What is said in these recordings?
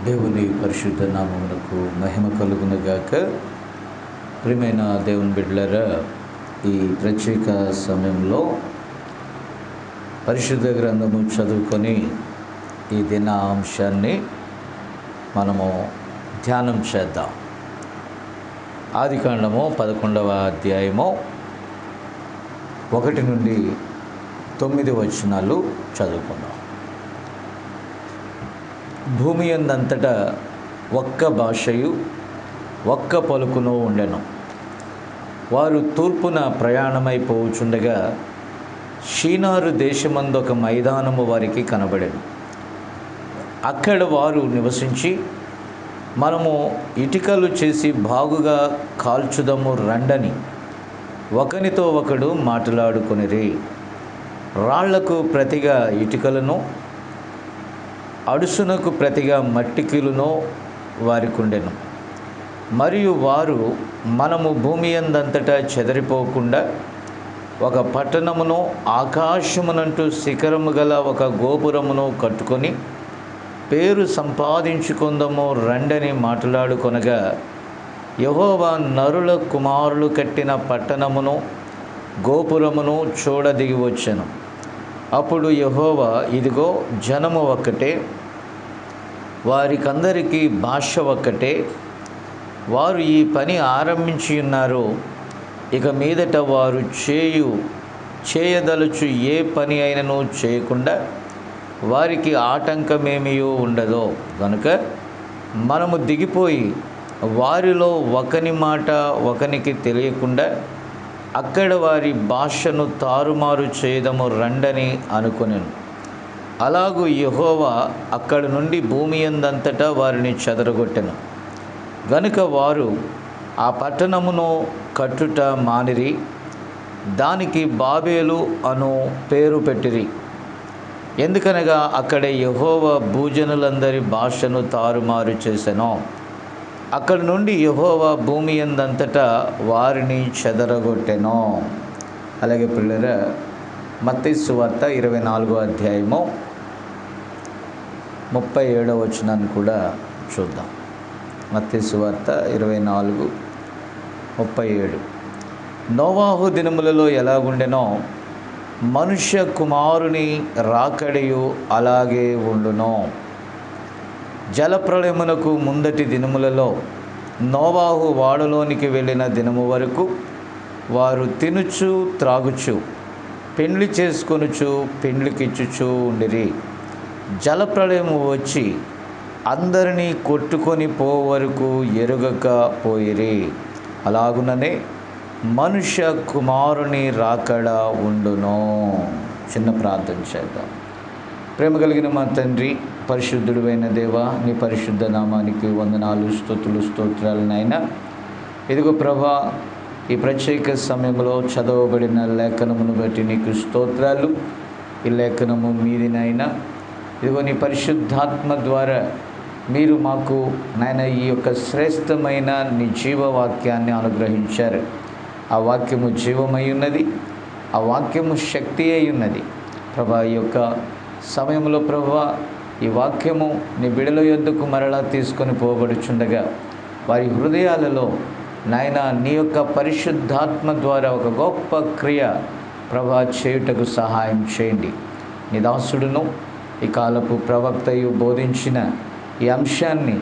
దేవుని పరిశుద్ధ నామమునకు మహిమ కలుగునుగాక. ప్రియమైన దేవుని బిడ్డలారా, ఈ ప్రత్యేక సమయంలో పరిశుద్ధ గ్రంథము చదువుకొని ఈ దిన అంశాన్ని మనము ధ్యానం చేద్దాం. ఆదికాండము 11వ అధ్యాయము 1 నుండి 9 వచనాలు చదువుకుందాం. భూమి యందంతటా ఒక్క భాషయు ఒక్క పలుకును ఉండెను. వారు తూర్పున ప్రయాణమైపోవుచుండగా షీనారు దేశమందు ఒక మైదానము వారికి కనబడెను. అక్కడ వారు నివసించి, మనము ఇటుకలు చేసి బాగుగా కాల్చుదము రండని ఒకనితో ఒకడు మాట్లాడుకొనిరి. రాళ్లకు ప్రతిగా ఇటుకలను, అడుసునకు ప్రతిగా మట్టికిలును వారికుండెను. మరియు వారు, మనము భూమి యందంతటా చెదరిపోకుండా ఒక పట్టణమును, ఆకాశమునంటూ శిఖరము గల ఒక గోపురమును కట్టుకొని పేరు సంపాదించుకుందాము రండని మాట్లాడుకొనగా, యెహోవా నరుల కుమారులు కట్టిన పట్టణమును, గోపురమును చూడ దిగి వచ్చెను. అప్పుడు యెహోవా, ఇదిగో జనము ఒక్కటే, వారికందరికీ భాష ఒక్కటే, వారు ఈ పని ఆరంభించి ఉన్నారు. ఇక మీదట వారు చేయదలుచు ఏ పని అయినను చేయకుండా వారికి ఆటంకమేమీ ఉండదో గనుక మనము దిగిపోయి వారిలో ఒకని మాట ఒకనికి తెలియకుండా అక్కడ వారి భాషను తారుమారు చేయదము రండని అనుకొనెను. అలాగూ యెహోవా అక్కడి నుండి భూమి యందంతటా వారిని చెదరగొట్టెను. గనుక వారు ఆ పట్టణమును కట్టుట మానిరి, దానికి బాబేలు అను పేరు పెట్టిరి. ఎందుకనగా అక్కడ యెహోవా భూజనులందరి భాషను తారుమారు చేసెను. అక్కడి నుండి యెహోవా భూమి యందంతటా వారిని చెదరగొట్టెను. అలాగే పిల్లరా, మత్తయి సువార్త 24వ అధ్యాయము 37వ వచనాన్ని కూడా చూద్దాం. మత్తయి సువార్త 24:37. నోవాహు దినములలో ఎలాగుండెనో మనుష్య కుమారుని రాకడయు అలాగే ఉండును. జలప్రళయమునకు ముందటి దినములలో నోవాహు వాడలోనికి వెళ్ళిన దినము వరకు వారు తినుచు త్రాగుచు పెండ్లి చేసుకొనుచు పెండ్లికిచ్చుచూ ఉండిరి. జలప్రళయము వచ్చి అందరినీ కొట్టుకొని వరకు ఎరుగక పోయిరి. అలాగుననే మనుష్య కుమారుని రాకడ ఉండును. చిన్న ప్రార్థన చేద్దాం. ప్రేమ కలిగిన మా తండ్రి, పరిశుద్ధుడైన దేవా, నీ పరిశుద్ధ నామానికి వందనాలు, స్తోత్రాలు నాయన. ఇదిగో ప్రభా, ఈ ప్రత్యేక సమయంలో చదవబడిన లేఖనమును బట్టి నీకు స్తోత్రాలు. ఈ లేఖనము మీది నాయన. ఇదిగో నీ పరిశుద్ధాత్మ ద్వారా మీరు మాకు నాయన ఈ యొక్క శ్రేష్టమైన నీ జీవవాక్యాన్ని అనుగ్రహించారు. ఆ వాక్యము జీవమై ఉన్నది, ఆ వాక్యము శక్తి అయి ఉన్నది. ప్రభా, ఈ యొక్క సమయంలో ప్రభా, ఈ వాక్యము నీ బిడల యొద్దకు మరలా తీసుకొని పోబడుచుండగా వారి హృదయాలలో నాయన నీ యొక్క పరిశుద్ధాత్మ ద్వారా ఒక గొప్ప క్రియ ప్రభా చేయుటకు సహాయం చేయండి. నీ దాసుడును ఈ కాలపు ప్రవక్తయు బోధించిన ఈ అంశాన్ని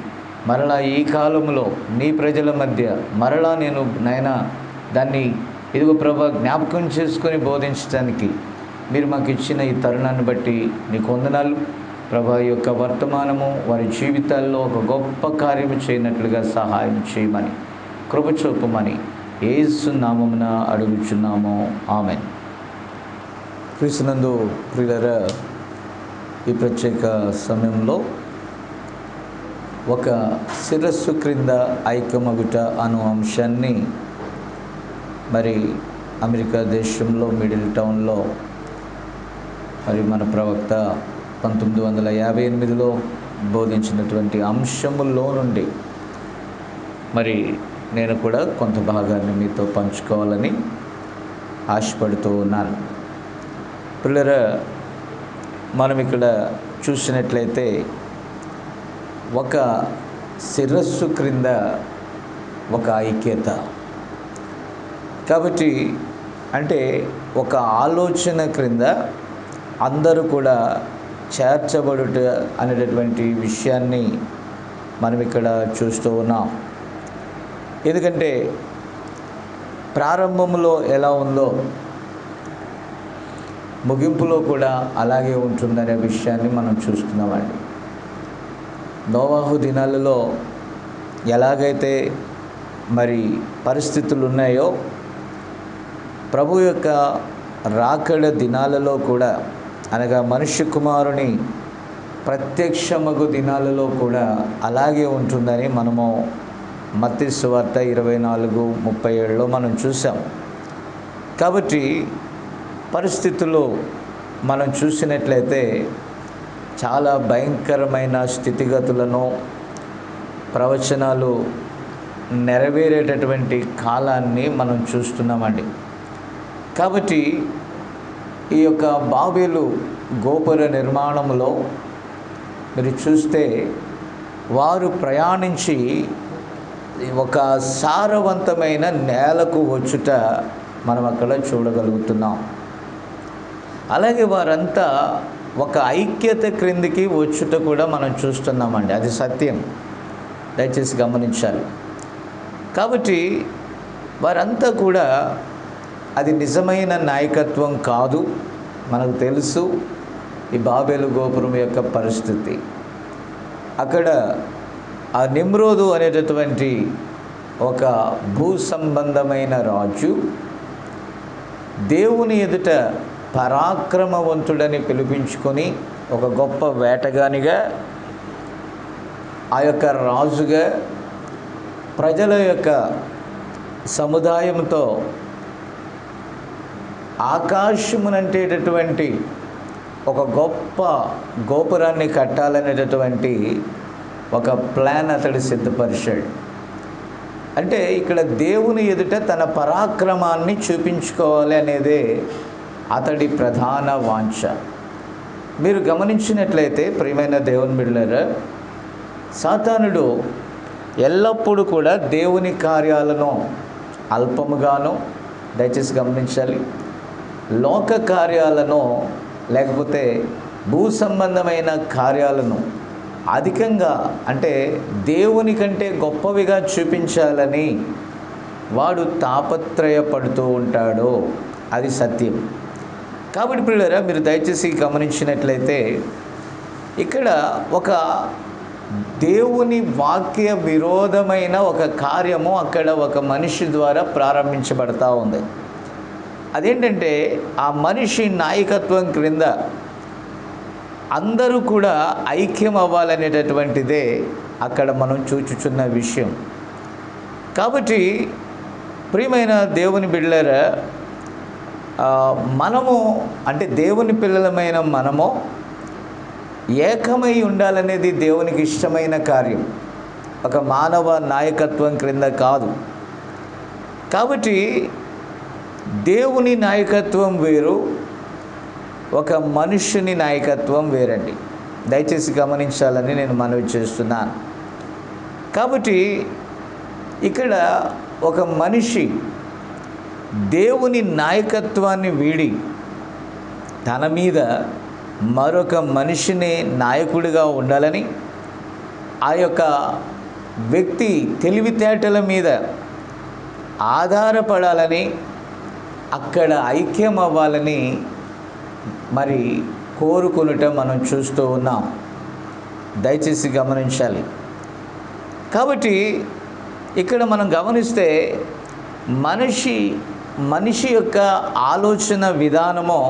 మరలా ఈ కాలంలో నీ ప్రజల మధ్య మరలా నేను నాయన దాన్ని ఇదిగో ప్రభా జ్ఞాపకం చేసుకొని బోధించడానికి మీరు మాకు ఇచ్చిన ఈ తరుణాన్ని బట్టి నీకు వందనాలు ప్రభా. ఈ యొక్క వర్తమానము వారి జీవితాల్లో ఒక గొప్ప కార్యము చేయనట్లుగా సహాయం చేయమని, కృప చూపమని యేసు నామమున అడుగుచున్నాము. ఆమేన్. క్రీస్తునందు ప్రియులారా, ఈ ప్రత్యేక సమయంలో ఒక శిరస్సు క్రింద ఐక్యమగుట అను అంశాన్ని మరి అమెరికా దేశంలో మిడిల్ టౌన్లో మరి మన ప్రవక్త 1958లో బోధించినటువంటి అంశములో నుండి మరి నేను కూడా కొంత భాగాన్ని మీతో పంచుకోవాలని ఆశపడుతూ ఉన్నాను. పిల్లరా, మనం ఇక్కడ చూసినట్లయితే ఒక శిరస్సు క్రింద ఒక ఐక్యత. కాబట్టి అంటే ఒక ఆలోచన క్రింద అందరూ కూడా చేర్చబడుట అనేటటువంటి విషయాన్ని మనం ఇక్కడ చూస్తూ ఉన్నాం. ఎందుకంటే ప్రారంభంలో ఎలా ఉందో ముగింపులో కూడా అలాగే ఉంటుందనే విషయాన్ని మనం చూస్తున్నామండి. నోవాహు దినాలలో ఎలాగైతే మరి పరిస్థితులు ఉన్నాయో ప్రభు యొక్క రాకడ దినాలలో కూడా, అనగా మనుష్య కుమారుని ప్రత్యక్షమగు దినాలలో కూడా అలాగే ఉంటుందని మనము మత్తయి సువార్త 24:37లో మనం చూసాం. కాబట్టి పరిస్థితులు మనం చూసినట్లయితే చాలా భయంకరమైన స్థితిగతులను, ప్రవచనాలు నెరవేరేటటువంటి కాలాన్ని మనం చూస్తున్నామండి. కాబట్టి ఈ యొక్క బాబేలు గోపుర నిర్మాణంలో మీరు చూస్తే వారు ప్రయాణించి ఒక సారవంతమైన నేలకు వచ్చుట మనం అక్కడ చూడగలుగుతున్నాం. అలాగే వారంతా ఒక ఐక్యత క్రిందికి వచ్చుట కూడా మనం చూస్తున్నామండి. అది సత్యం, దయచేసి గమనించాలి. కాబట్టి వారంతా కూడా అది నిజమైన నాయకత్వం కాదు. మనకు తెలుసు ఈ బాబేలు గోపురం యొక్క పరిస్థితి. అక్కడ ఆ నిమ్రోదు అనేటటువంటి ఒక భూ సంబంధమైన రాజు దేవుని ఎదుట పరాక్రమవంతుడని పిలిపించుకొని ఒక గొప్ప వేటగానిగా, ఆ యొక్క రాజుగా ప్రజల యొక్క సముదాయంతో ఆకాశమునంటేటటువంటి ఒక గొప్ప గోపురాన్ని కట్టాలనేటటువంటి ఒక ప్లాన్ అతడు సిద్ధపరిచాడు. అంటే ఇక్కడ దేవుని ఎదుట తన పరాక్రమాన్ని చూపించుకోవాలి అనేదే అతడి ప్రధాన వాంఛ. మీరు గమనించినట్లయితే ప్రియమైన దేవుని బిడ్డలారా, సాతానుడు ఎల్లప్పుడూ కూడా దేవుని కార్యాలను అల్పముగాను, దయచేసి గమనించాలి, లోక కార్యాలను లేకపోతే భూ సంబంధమైన కార్యాలను అధికంగా, అంటే దేవుని కంటే గొప్పవిగా చూపించాలని వాడు తాపత్రయపడుతూ ఉంటాడు. అది సత్యం. కాబట్టి పిల్లరా, మీరు దయచేసి గమనించినట్లయితే ఇక్కడ ఒక దేవుని వాక్య విరోధమైన ఒక కార్యము అక్కడ ఒక మనిషి ద్వారా ప్రారంభించబడతా ఉంది. అదేంటంటే ఆ మనిషి నాయకత్వం క్రింద అందరూ కూడా ఐక్యం అవ్వాలనేటటువంటిదే అక్కడ మనం చూచుచున్న విషయం. కాబట్టి ప్రియమైన దేవుని బిడ్డలారా, మనము అంటే దేవుని పిల్లలమైన మనము ఏకమై ఉండాలనేది దేవునికి ఇష్టమైన కార్యం, ఒక మానవ నాయకత్వం క్రింద కాదు. కాబట్టి దేవుని నాయకత్వం వేరు, ఒక మనుష్యుని నాయకత్వం వేరండి. దయచేసి గమనించాలని నేను మనవి చేస్తున్నాను. కాబట్టి ఇక్కడ ఒక మనిషి దేవుని నాయకత్వాన్ని వీడి తన మీద మరొక మనిషిని నాయకుడిగా ఉండాలని, ఆ యొక్క వ్యక్తి తెలివితేటల మీద ఆధారపడాలని, అక్కడ ఐక్యం అవ్వాలని మరి కోరుకునుట మనం చూస్తూ ఉన్నాం. దయచేసి గమనించాలి. కాబట్టి ఇక్కడ మనం గమనిస్తే మనిషి యొక్క ఆలోచన విధానము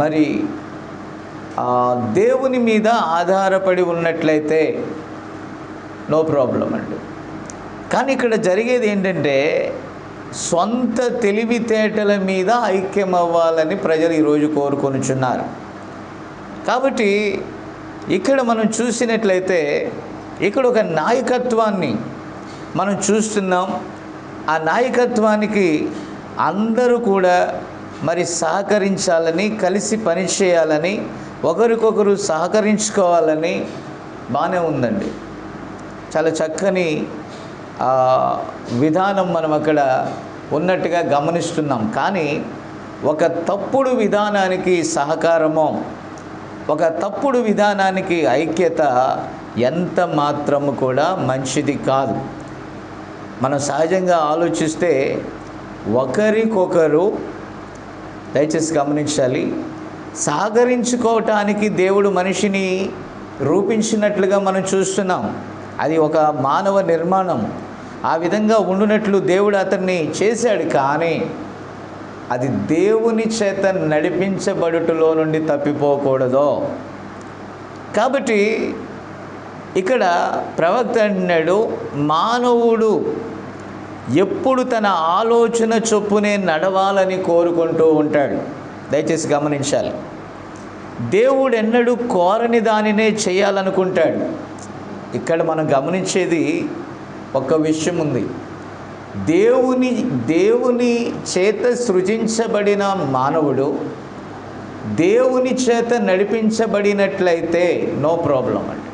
మరి దేవుని మీద ఆధారపడి ఉన్నట్లయితే నో ప్రాబ్లం అండి. కానీ ఇక్కడ జరిగేది ఏంటంటే సొంత తెలివితేటల మీద ఐక్యం అవ్వాలని ప్రజలు ఈరోజు కోరుకొనుచున్నారు. కాబట్టి ఇక్కడ మనం చూసినట్లయితే ఇక్కడ ఒక నాయకత్వాన్ని మనం చూస్తున్నాం. ఆ నాయకత్వానికి అందరూ కూడా మరి సహకరించాలని, కలిసి పనిచేయాలని, ఒకరికొకరు సహకరించుకోవాలని బాగానే ఉందండి. చాలా చక్కని విధానం మనం అక్కడ ఉన్నట్టుగా గమనిస్తున్నాం. కానీ ఒక తప్పుడు విధానానికి సహకారమో, ఒక తప్పుడు విధానానికి ఐక్యత ఎంత మాత్రము కూడా మంచిది కాదు. మనం సహజంగా ఆలోచిస్తే ఒకరికొకరు, దయచేసి గమనించాలి, సహకరించుకోవటానికి దేవుడు మనిషిని రూపించినట్లుగా మనం చూస్తున్నాం. అది ఒక మానవ నిర్మాణం. ఆ విధంగా ఉండునట్లు దేవుడు అతన్ని చేశాడు. కానీ అది దేవుని చేత నడిపించబడుటలో నుండి తప్పిపోకూడదు. కాబట్టి ఇక్కడ ప్రవక్త అంటున్నాడు, మానవుడు ఎప్పుడు తన ఆలోచన చొప్పునే నడవాలని కోరుకుంటూ ఉంటాడు. దయచేసి గమనించాలి. దేవుడు ఎన్నడూ కోరని దానినే చేయాలనుకుంటాడు. ఇక్కడ మనం గమనించేది ఒక విషయం ఉంది. దేవుని చేత సృజించబడిన మానవుడు దేవుని చేత నడిపించబడినట్లయితే నో ప్రాబ్లం అండి.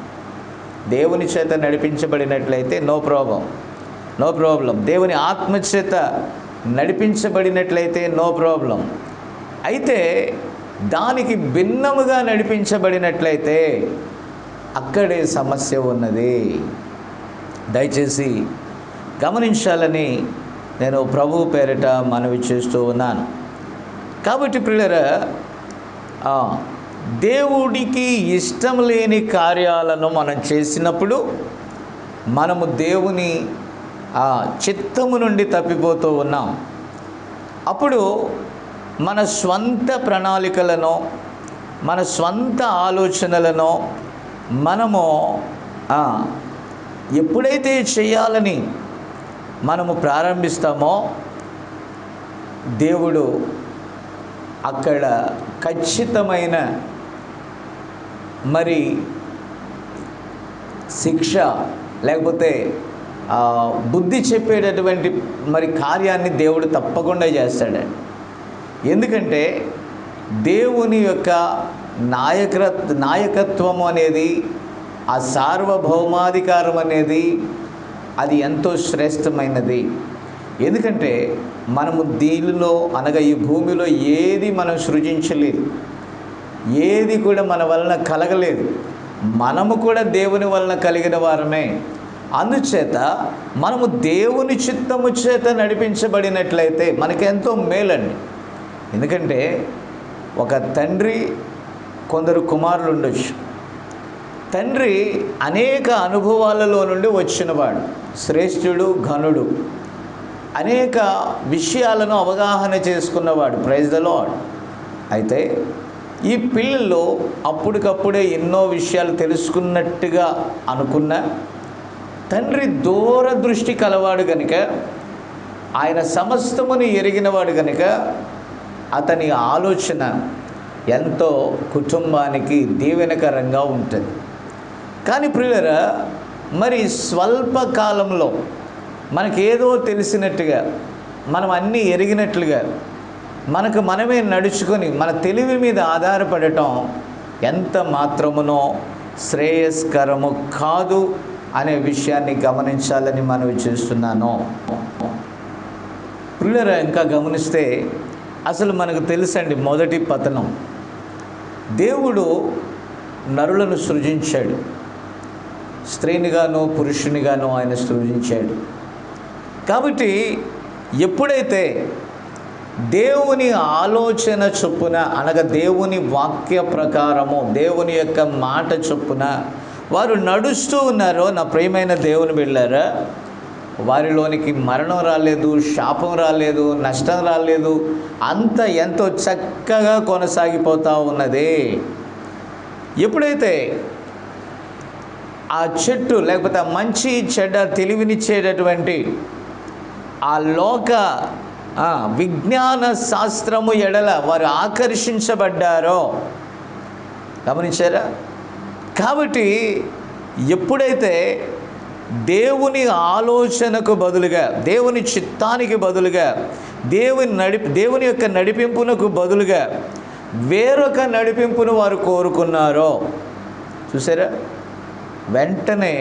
దేవుని చేత నడిపించబడినట్లయితే నో ప్రాబ్లం. దేవుని ఆత్మచేత నడిపించబడినట్లయితే నో ప్రాబ్లం. అయితే దానికి భిన్నముగా నడిపించబడినట్లయితే అక్కడే సమస్య ఉన్నది. దయచేసి గమనించాలని నేను ప్రభువు పేరిట మనవి చేస్తూ ఉన్నాను. కాబట్టి ప్రియులారా, దేవుడికి ఇష్టం లేని కార్యాలను మనం చేసినప్పుడు మనము దేవుని చిత్తము నుండి తప్పిపోతూ ఉన్నాం. అప్పుడు మన స్వంత ప్రణాళికలను, మన స్వంత ఆలోచనలను మనము ఎప్పుడైతే చేయాలని మనము ప్రారంభిస్తామో దేవుడు అక్కడ ఖచ్చితమైన మరి శిక్ష లేకపోతే బుద్ధి చెప్పేటటువంటి మరి కార్యాన్ని దేవుడు తప్పకుండా చేస్తాడండి. ఎందుకంటే దేవుని యొక్క నాయకత్వం అనేది, ఆ సార్వభౌమాధికారం అనేది అది ఎంతో శ్రేష్టమైనది. ఎందుకంటే మనము దీనిలో అనగా ఈ భూమిలో ఏది మనం సృజించలేదు, ఏది కూడా మన వలన కలగలేదు. మనము కూడా దేవుని వలన కలిగిన వారమే. అందుచేత మనము దేవుని చిత్తము చేత నడిపించబడినట్లయితే మనకెంతో మేలండి. ఎందుకంటే ఒక తండ్రి, కొందరు కుమారులు ఉండొచ్చు. తండ్రి అనేక అనుభవాలలో నుండి వచ్చినవాడు, శ్రేష్ఠుడు, ఘనుడు, అనేక విషయాలను అవగాహన చేసుకున్నవాడు. Praise the lord. అయితే ఈ పిల్లలు అప్పటికప్పుడే ఎన్నో విషయాలు తెలుసుకున్నట్టుగా అనుకున్న తండ్రి దూరదృష్టి కలవాడు కనుక, ఆయన సమస్తముని ఎరిగినవాడు కనుక అతని ఆలోచన ఎంతో కుటుంబానికి దీవెనకరంగా ఉంటుంది. కానీ ప్రియులారా, మరి స్వల్పకాలంలో మనకేదో తెలిసినట్టుగా, మనం అన్నీ ఎరిగినట్లుగా మనకు మనమే నడుచుకొని మన తెలివి మీద ఆధారపడటం ఎంత మాత్రమునో శ్రేయస్కరము కాదు అనే విషయాన్ని గమనించాలని మనవి చేస్తున్నాను. ప్రియులారా, ఇంకా గమనిస్తే అసలు మనకు తెలుసండి, మొదటి పతనం దేవుడు నరులను సృజించాడు. స్త్రీనిగాను పురుషునిగాను ఆయన సృజించాడు. కాబట్టి ఎప్పుడైతే దేవుని ఆలోచన చొప్పున అనగా దేవుని వాక్య ప్రకారము, దేవుని యొక్క మాట చొప్పున వారు నడుస్తూ ఉన్నారో, నా ప్రియమైన దేవుని బిడ్డలారా, వారిలోనికి మరణం రాలేదు, శాపం రాలేదు, నష్టం రాలేదు. అంత ఎంతో చక్కగా కొనసాగిపోతూ ఉన్నది. ఎప్పుడైతే ఆ చెట్టు లేకపోతే ఆ మంచి చెడ్డ తెలివినిచ్చేటటువంటి ఆ లోక విజ్ఞాన శాస్త్రము ఎడల వారు ఆకర్షించబడ్డారో గమనించారా? కాబట్టి ఎప్పుడైతే దేవుని ఆలోచనకు బదులుగా, దేవుని చిత్తానికి బదులుగా, దేవుని యొక్క నడిపింపునకు బదులుగా వేరొక నడిపింపును వారు కోరుకున్నారో చూసారా? వెంటనే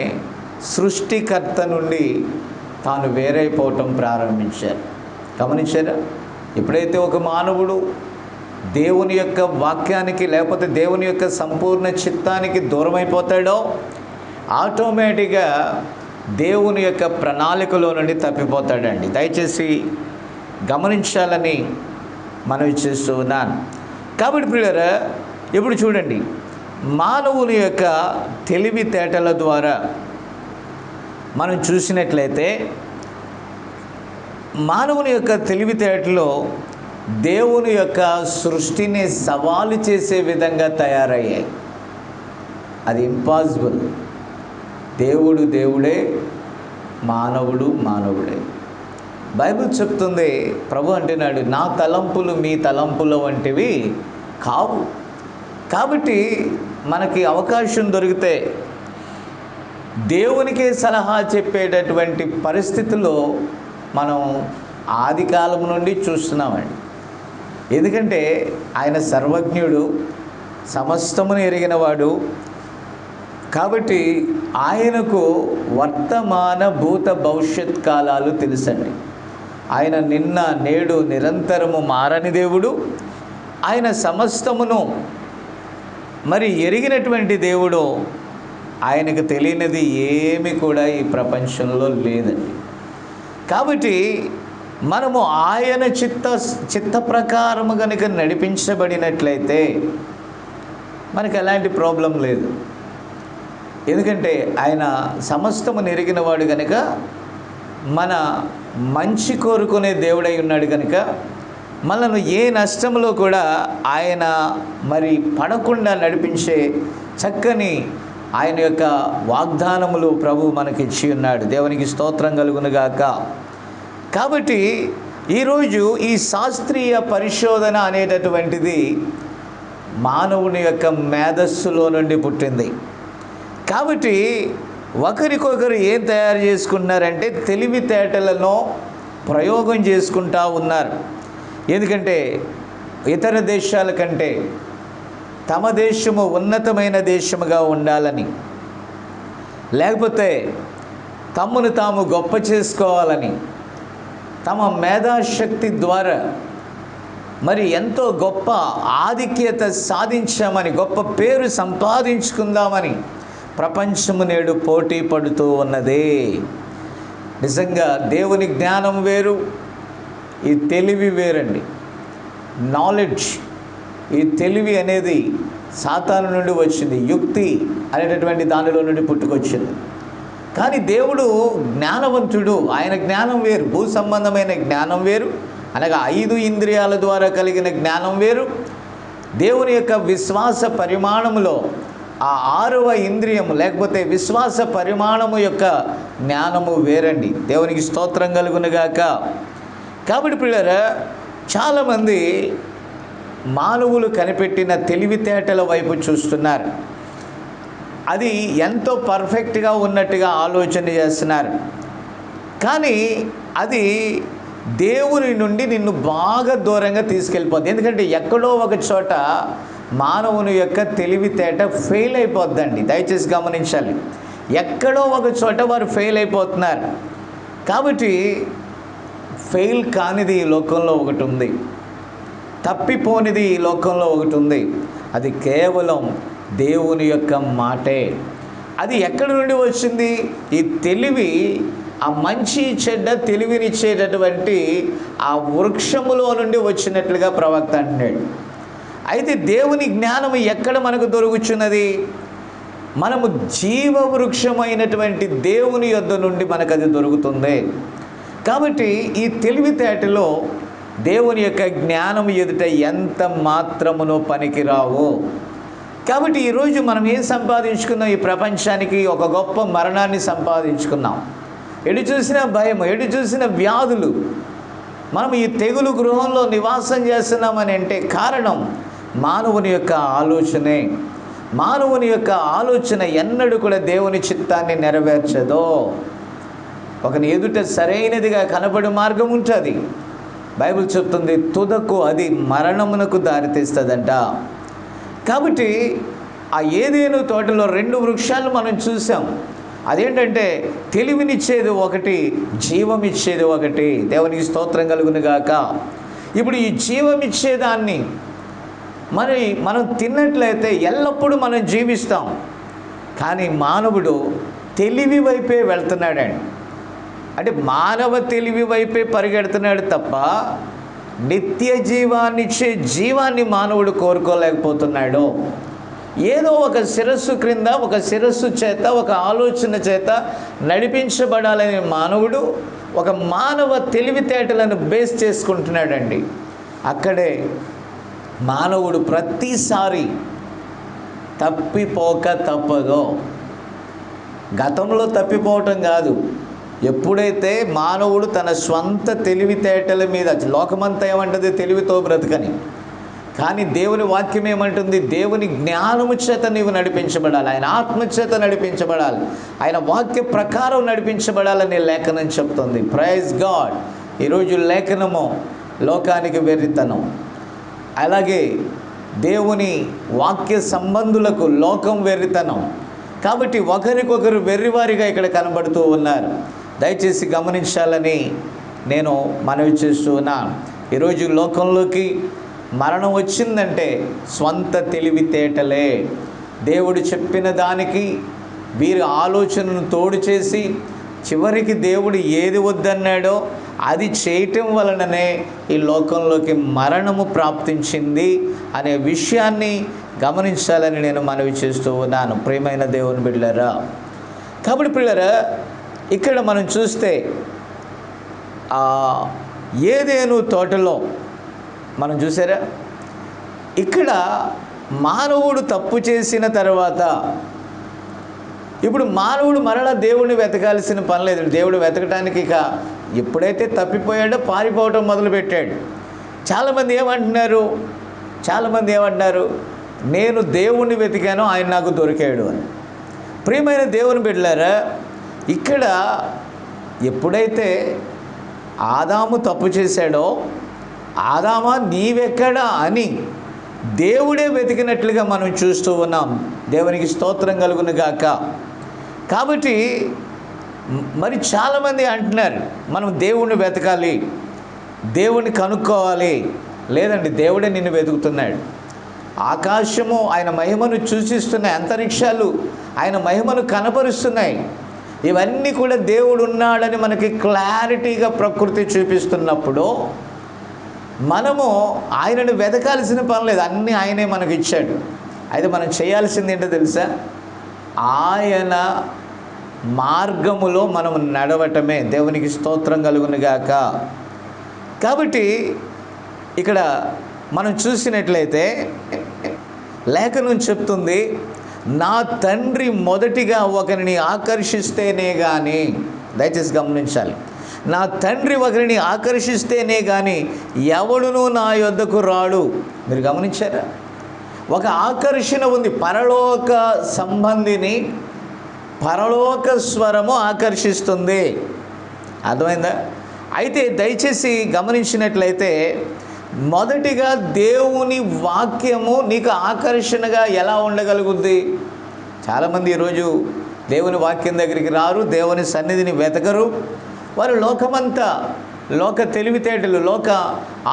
సృష్టికర్త నుండి తాను వేరైపోవటం ప్రారంభించారు. గమనించారా? ఎప్పుడైతే ఒక మానవుడు దేవుని యొక్క వాక్యానికి లేకపోతే దేవుని యొక్క సంపూర్ణ చిత్తానికి దూరమైపోతాడో ఆటోమేటిక్గా దేవుని యొక్క ప్రణాళికలో నుండి తప్పిపోతాడండి. దయచేసి గమనించాలని మనవి చేస్తూ ఉన్నాను. కాబట్టి ప్రియులారా, ఇప్పుడు చూడండి, మానవుని యొక్క తెలివితేటల ద్వారా మనం చూసినట్లయితే మానవుని యొక్క తెలివితేటలో దేవుని యొక్క సృష్టిని సవాలు చేసే విధంగా తయారయ్యాయి. అది ఇంపాసిబుల్. దేవుడు దేవుడే, మానవుడు మానవుడే. బైబిల్ చెప్తుంది, ప్రభు అంటున్నాడు, నా తలంపులు మీ తలంపుల వంటివి కావు. కాబట్టి మనకి అవకాశం దొరికితే దేవునికే సలహా చెప్పేటటువంటి పరిస్థితుల్లో మనం ఆది కాలం నుండి చూస్తున్నామండి. ఎందుకంటే ఆయన సర్వజ్ఞుడు, సమస్తమును ఎరిగినవాడు. కాబట్టి ఆయనకు వర్తమాన భూత భవిష్యత్ కాలాలు తెలుసండి. ఆయన నిన్న నేడు నిరంతరము మారని దేవుడు. ఆయన సమస్తమును మరి ఎరిగినటువంటి దేవుడు. ఆయనకు తెలియనిది ఏమి కూడా ఈ ప్రపంచంలో లేదండి. కాబట్టి మనము ఆయన చిత్త ప్రకారము కనుక నడిపించబడినట్లయితే మనకు ఎలాంటి ప్రాబ్లం లేదు. ఎందుకంటే ఆయన సమస్తము ఎరిగిన వాడు కనుక, మన మంచి కోరుకునే దేవుడై ఉన్నాడు కనుక మనను ఏ నష్టంలో కూడా ఆయన మరి పడకుండా నడిపించే చక్కని ఆయన యొక్క వాగ్దానములు ప్రభు మనకిచ్చి ఉన్నాడు. దేవునికి స్తోత్రం కలుగునుగాక. కాబట్టి ఈరోజు ఈ శాస్త్రీయ పరిశోధన అనేటటువంటిది మానవుని యొక్క మేధస్సులో నుండి పుట్టింది. కాబట్టి ఒకరికొకరు ఏం తయారు చేసుకున్నారంటే తెలివితేటలను ప్రయోగం చేసుకుంటూ ఉన్నారు. ఎందుకంటే ఇతర దేశాల కంటే తమ దేశము ఉన్నతమైన దేశముగా ఉండాలని, లేకపోతే తమను తాము గొప్ప చేసుకోవాలని, తమ మేధాశక్తి ద్వారా మరి ఎంతో గొప్ప ఆధిక్యత సాధించామని, గొప్ప పేరు సంపాదించుకుందామని ప్రపంచము నేడు పోటీ పడుతూ ఉన్నది. నిజంగా దేవుని జ్ఞానం వేరు, ఈ తెలివి వేరండి. నాలెడ్జ్, ఈ తెలివి అనేది సాతాను నుండి వచ్చింది. యుక్తి అనేటటువంటి దానిలో నుండి పుట్టుకొచ్చింది. కానీ దేవుడు జ్ఞానవంతుడు. ఆయన జ్ఞానం వేరు. భూ సంబంధమైన జ్ఞానం వేరు, అనగా 5 ఇంద్రియాల ద్వారా కలిగిన జ్ఞానం వేరు. దేవుని యొక్క విశ్వాస పరిమాణములో ఆ 6వ ఇంద్రియము లేకపోతే విశ్వాస పరిమాణము యొక్క జ్ఞానము వేరండి. దేవునికి స్తోత్రం కలుగునుగాక. కాబట్టి పిల్లరా, చాలామంది మానవులు కనిపెట్టిన తెలివితేటల వైపు చూస్తున్నారు. అది ఎంతో పర్ఫెక్ట్గా ఉన్నట్టుగా ఆలోచన చేస్తున్నారు. కానీ అది దేవుని నుండి నిన్ను బాగా దూరంగా తీసుకెళ్ళిపోద్ది. ఎందుకంటే ఎక్కడో ఒక చోట మానవుని యొక్క తెలివితేట ఫెయిల్ అయిపోద్దండి. దయచేసి గమనించాలి. ఎక్కడో ఒక చోట వారు ఫెయిల్ అయిపోతున్నారు. కాబట్టి ఫెయిల్ కానిది ఈ లోకంలో ఒకటి ఉంది, తప్పిపోనిది ఈ లోకంలో ఒకటి ఉంది. అది కేవలం దేవుని యొక్క మాటే. అది ఎక్కడి నుండి వచ్చింది? ఈ తెలివి, ఆ మంచి చెడ్డ తెలివినిచ్చేటటువంటి ఆ వృక్షములో నుండి వచ్చినట్లుగా ప్రవక్త అంటున్నాడు. అయితే దేవుని జ్ఞానం ఎక్కడ మనకు దొరుకుచున్నది? మనము జీవవృక్షమైనటువంటి దేవుని యొద్ద నుండి మనకు అది దొరుకుతుంది. కాబట్టి ఈ తెలివితేటలో దేవుని యొక్క జ్ఞానం ఎదుట ఎంత మాత్రమునో పనికిరావు. కాబట్టి ఈరోజు మనం ఏం సంపాదించుకున్నాం? ఈ ప్రపంచానికి ఒక గొప్ప మరణాన్ని సంపాదించుకున్నాం. ఎటు చూసిన భయం, ఎటు చూసిన వ్యాధులు. మనం ఈ తెగులు గృహంలో నివాసం చేస్తున్నామని అంటే కారణం మానవుని యొక్క ఆలోచనే. మానవుని యొక్క ఆలోచన ఎన్నడూ కూడా దేవుని చిత్తాన్ని నెరవేర్చదో. ఒకని ఎదుట సరైనదిగా కనబడే మార్గం ఉంటుంది. బైబిల్ చెప్తుంది తుదకు అది మరణమునకు దారితీస్తుందంట. కాబట్టి ఆ ఏదేను తోటలో 2 వృక్షాలు మనం చూసాం. అదేంటంటే తెలివినిచ్చేది ఒకటి, జీవమిచ్చేది ఒకటి. దేవునికి స్తోత్రం కలుగును గాక. ఇప్పుడు ఈ జీవమిచ్చేదాన్ని మరి మనం తిన్నట్లయితే ఎల్లప్పుడూ మనం జీవిస్తాం. కానీ మానవుడు తెలివి వైపే వెళ్తున్నాడండి. అంటే మానవ తెలివి వైపే పరిగెడుతున్నాడు తప్ప నిత్య జీవాన్నిచ్చే జీవాన్ని మానవుడు కోరుకోలేకపోతున్నాడు. ఏదో ఒక శిరస్సు క్రింద, ఒక శిరస్సు చేత, ఒక ఆలోచన చేత నడిపించబడాలనే మానవుడు ఒక మానవ తెలివితేటలను బేస్ చేసుకుంటున్నాడండి. అక్కడే మానవుడు ప్రతిసారి తప్పిపోక తప్పదో. గతంలో తప్పిపోవటం కాదు, ఎప్పుడైతే మానవుడు తన స్వంత తెలివితేటల మీద, లోకమంతా ఏమంటుంది తెలివితో బ్రతకని, కానీ దేవుని వాక్యం ఏమంటుంది? దేవుని జ్ఞానము చేత నీవు నడిపించబడాలి, ఆయన ఆత్మచేత నడిపించబడాలి, ఆయన వాక్య ప్రకారం నడిపించబడాలని లేఖనం చెప్తుంది. Praise God. ఈరోజు లేఖనము లోకానికి వెర్రితనం, అలాగే దేవుని వాక్య సంబంధులకు లోకం వెర్రితనం. కాబట్టి ఒకరికొకరు వెర్రివారిగా ఇక్కడ కనబడుతూ ఉన్నారు. దయచేసి గమనించాలని నేను మనవి చేస్తూ ఉన్నాను. ఈరోజు లోకంలోకి మరణం వచ్చిందంటే స్వంత తెలివితేటలే. దేవుడు చెప్పిన దానికి వీరి ఆలోచనను తోడు చేసి చివరికి దేవుడు ఏది వద్దన్నాడో అది చేయటం వలననే ఈ లోకంలోకి మరణము ప్రాప్తించింది అనే విషయాన్ని గమనించాలని నేను మనవి చేస్తూ ఉన్నాను. ప్రియమైన దేవుని బిడ్డలారా, కాబట్టి పిల్లరా, ఇక్కడ మనం చూస్తే ఏదేను తోటలో మనం చూసారా, ఇక్కడ మానవుడు తప్పు చేసిన తర్వాత ఇప్పుడు మానవుడు మరలా దేవుడిని వెతకాల్సిన పని లేదు. దేవుడు వెతకటానికి ఇక ఎప్పుడైతే తప్పిపోయాడో పారిపోవటం మొదలుపెట్టాడు. చాలామంది ఏమంటున్నారు, నేను దేవుణ్ణి వెతికాను, ఆయన నాకు దొరికాడు అని. ప్రియమైన దేవుని బిడ్డలారా, ఇక్కడ ఎప్పుడైతే ఆదాము తప్పు చేశాడో, ఆదామా నీవెక్కడా అని దేవుడే వెతికినట్లుగా మనం చూస్తూ ఉన్నాం. దేవునికి స్తోత్రం కలుగును గాక. కాబట్టి మరి చాలామంది అంటున్నారు మనం దేవుణ్ణి వెతకాలి, దేవుణ్ణి కనుక్కోవాలి. లేదండి, దేవుడే నిన్ను వెతుకుతున్నాడు. ఆకాశము ఆయన మహిమను సూచిస్తున్నాయి, అంతరిక్షాలు ఆయన మహిమను కనపరుస్తున్నాయి. ఇవన్నీ కూడా దేవుడు ఉన్నాడని మనకి క్లారిటీగా ప్రకృతి చూపిస్తున్నప్పుడు మనము ఆయనను వెతకాల్సిన పని లేదు, అన్నీ ఆయనే మనకు ఇచ్చాడు. అయితే మనం చేయాల్సింది ఏంటో తెలుసా? ఆయన మార్గములో మనం నడవటమే. దేవునికి స్తోత్రం కలుగును గాక. కాబట్టి ఇక్కడ మనం చూసినట్లయితే లేఖనం చెప్తుంది, నా తండ్రి మొదటిగా ఒకరిని ఆకర్షిస్తేనే కానీ, దయచేసి గమనించాలి, నా తండ్రి ఒకరిని ఆకర్షిస్తేనే కానీ ఎవడునూ నా యొద్దకు రాడు. మీరు గమనించారా? ఒక ఆకర్షణ ఉంది. పరలోక సంబంధిని పరలోక స్వరము ఆకర్షిస్తుంది. అర్థమైందా? అయితే దయచేసి గమనించినట్లయితే మొదటిగా దేవుని వాక్యము నీకు ఆకర్షణగా ఎలా ఉండగలుగుద్ది? చాలామంది ఈరోజు దేవుని వాక్యం దగ్గరికి రారు, దేవుని సన్నిధిని వెతకరు. వారు లోకమంతా, లోక తెలివితేటలు, లోక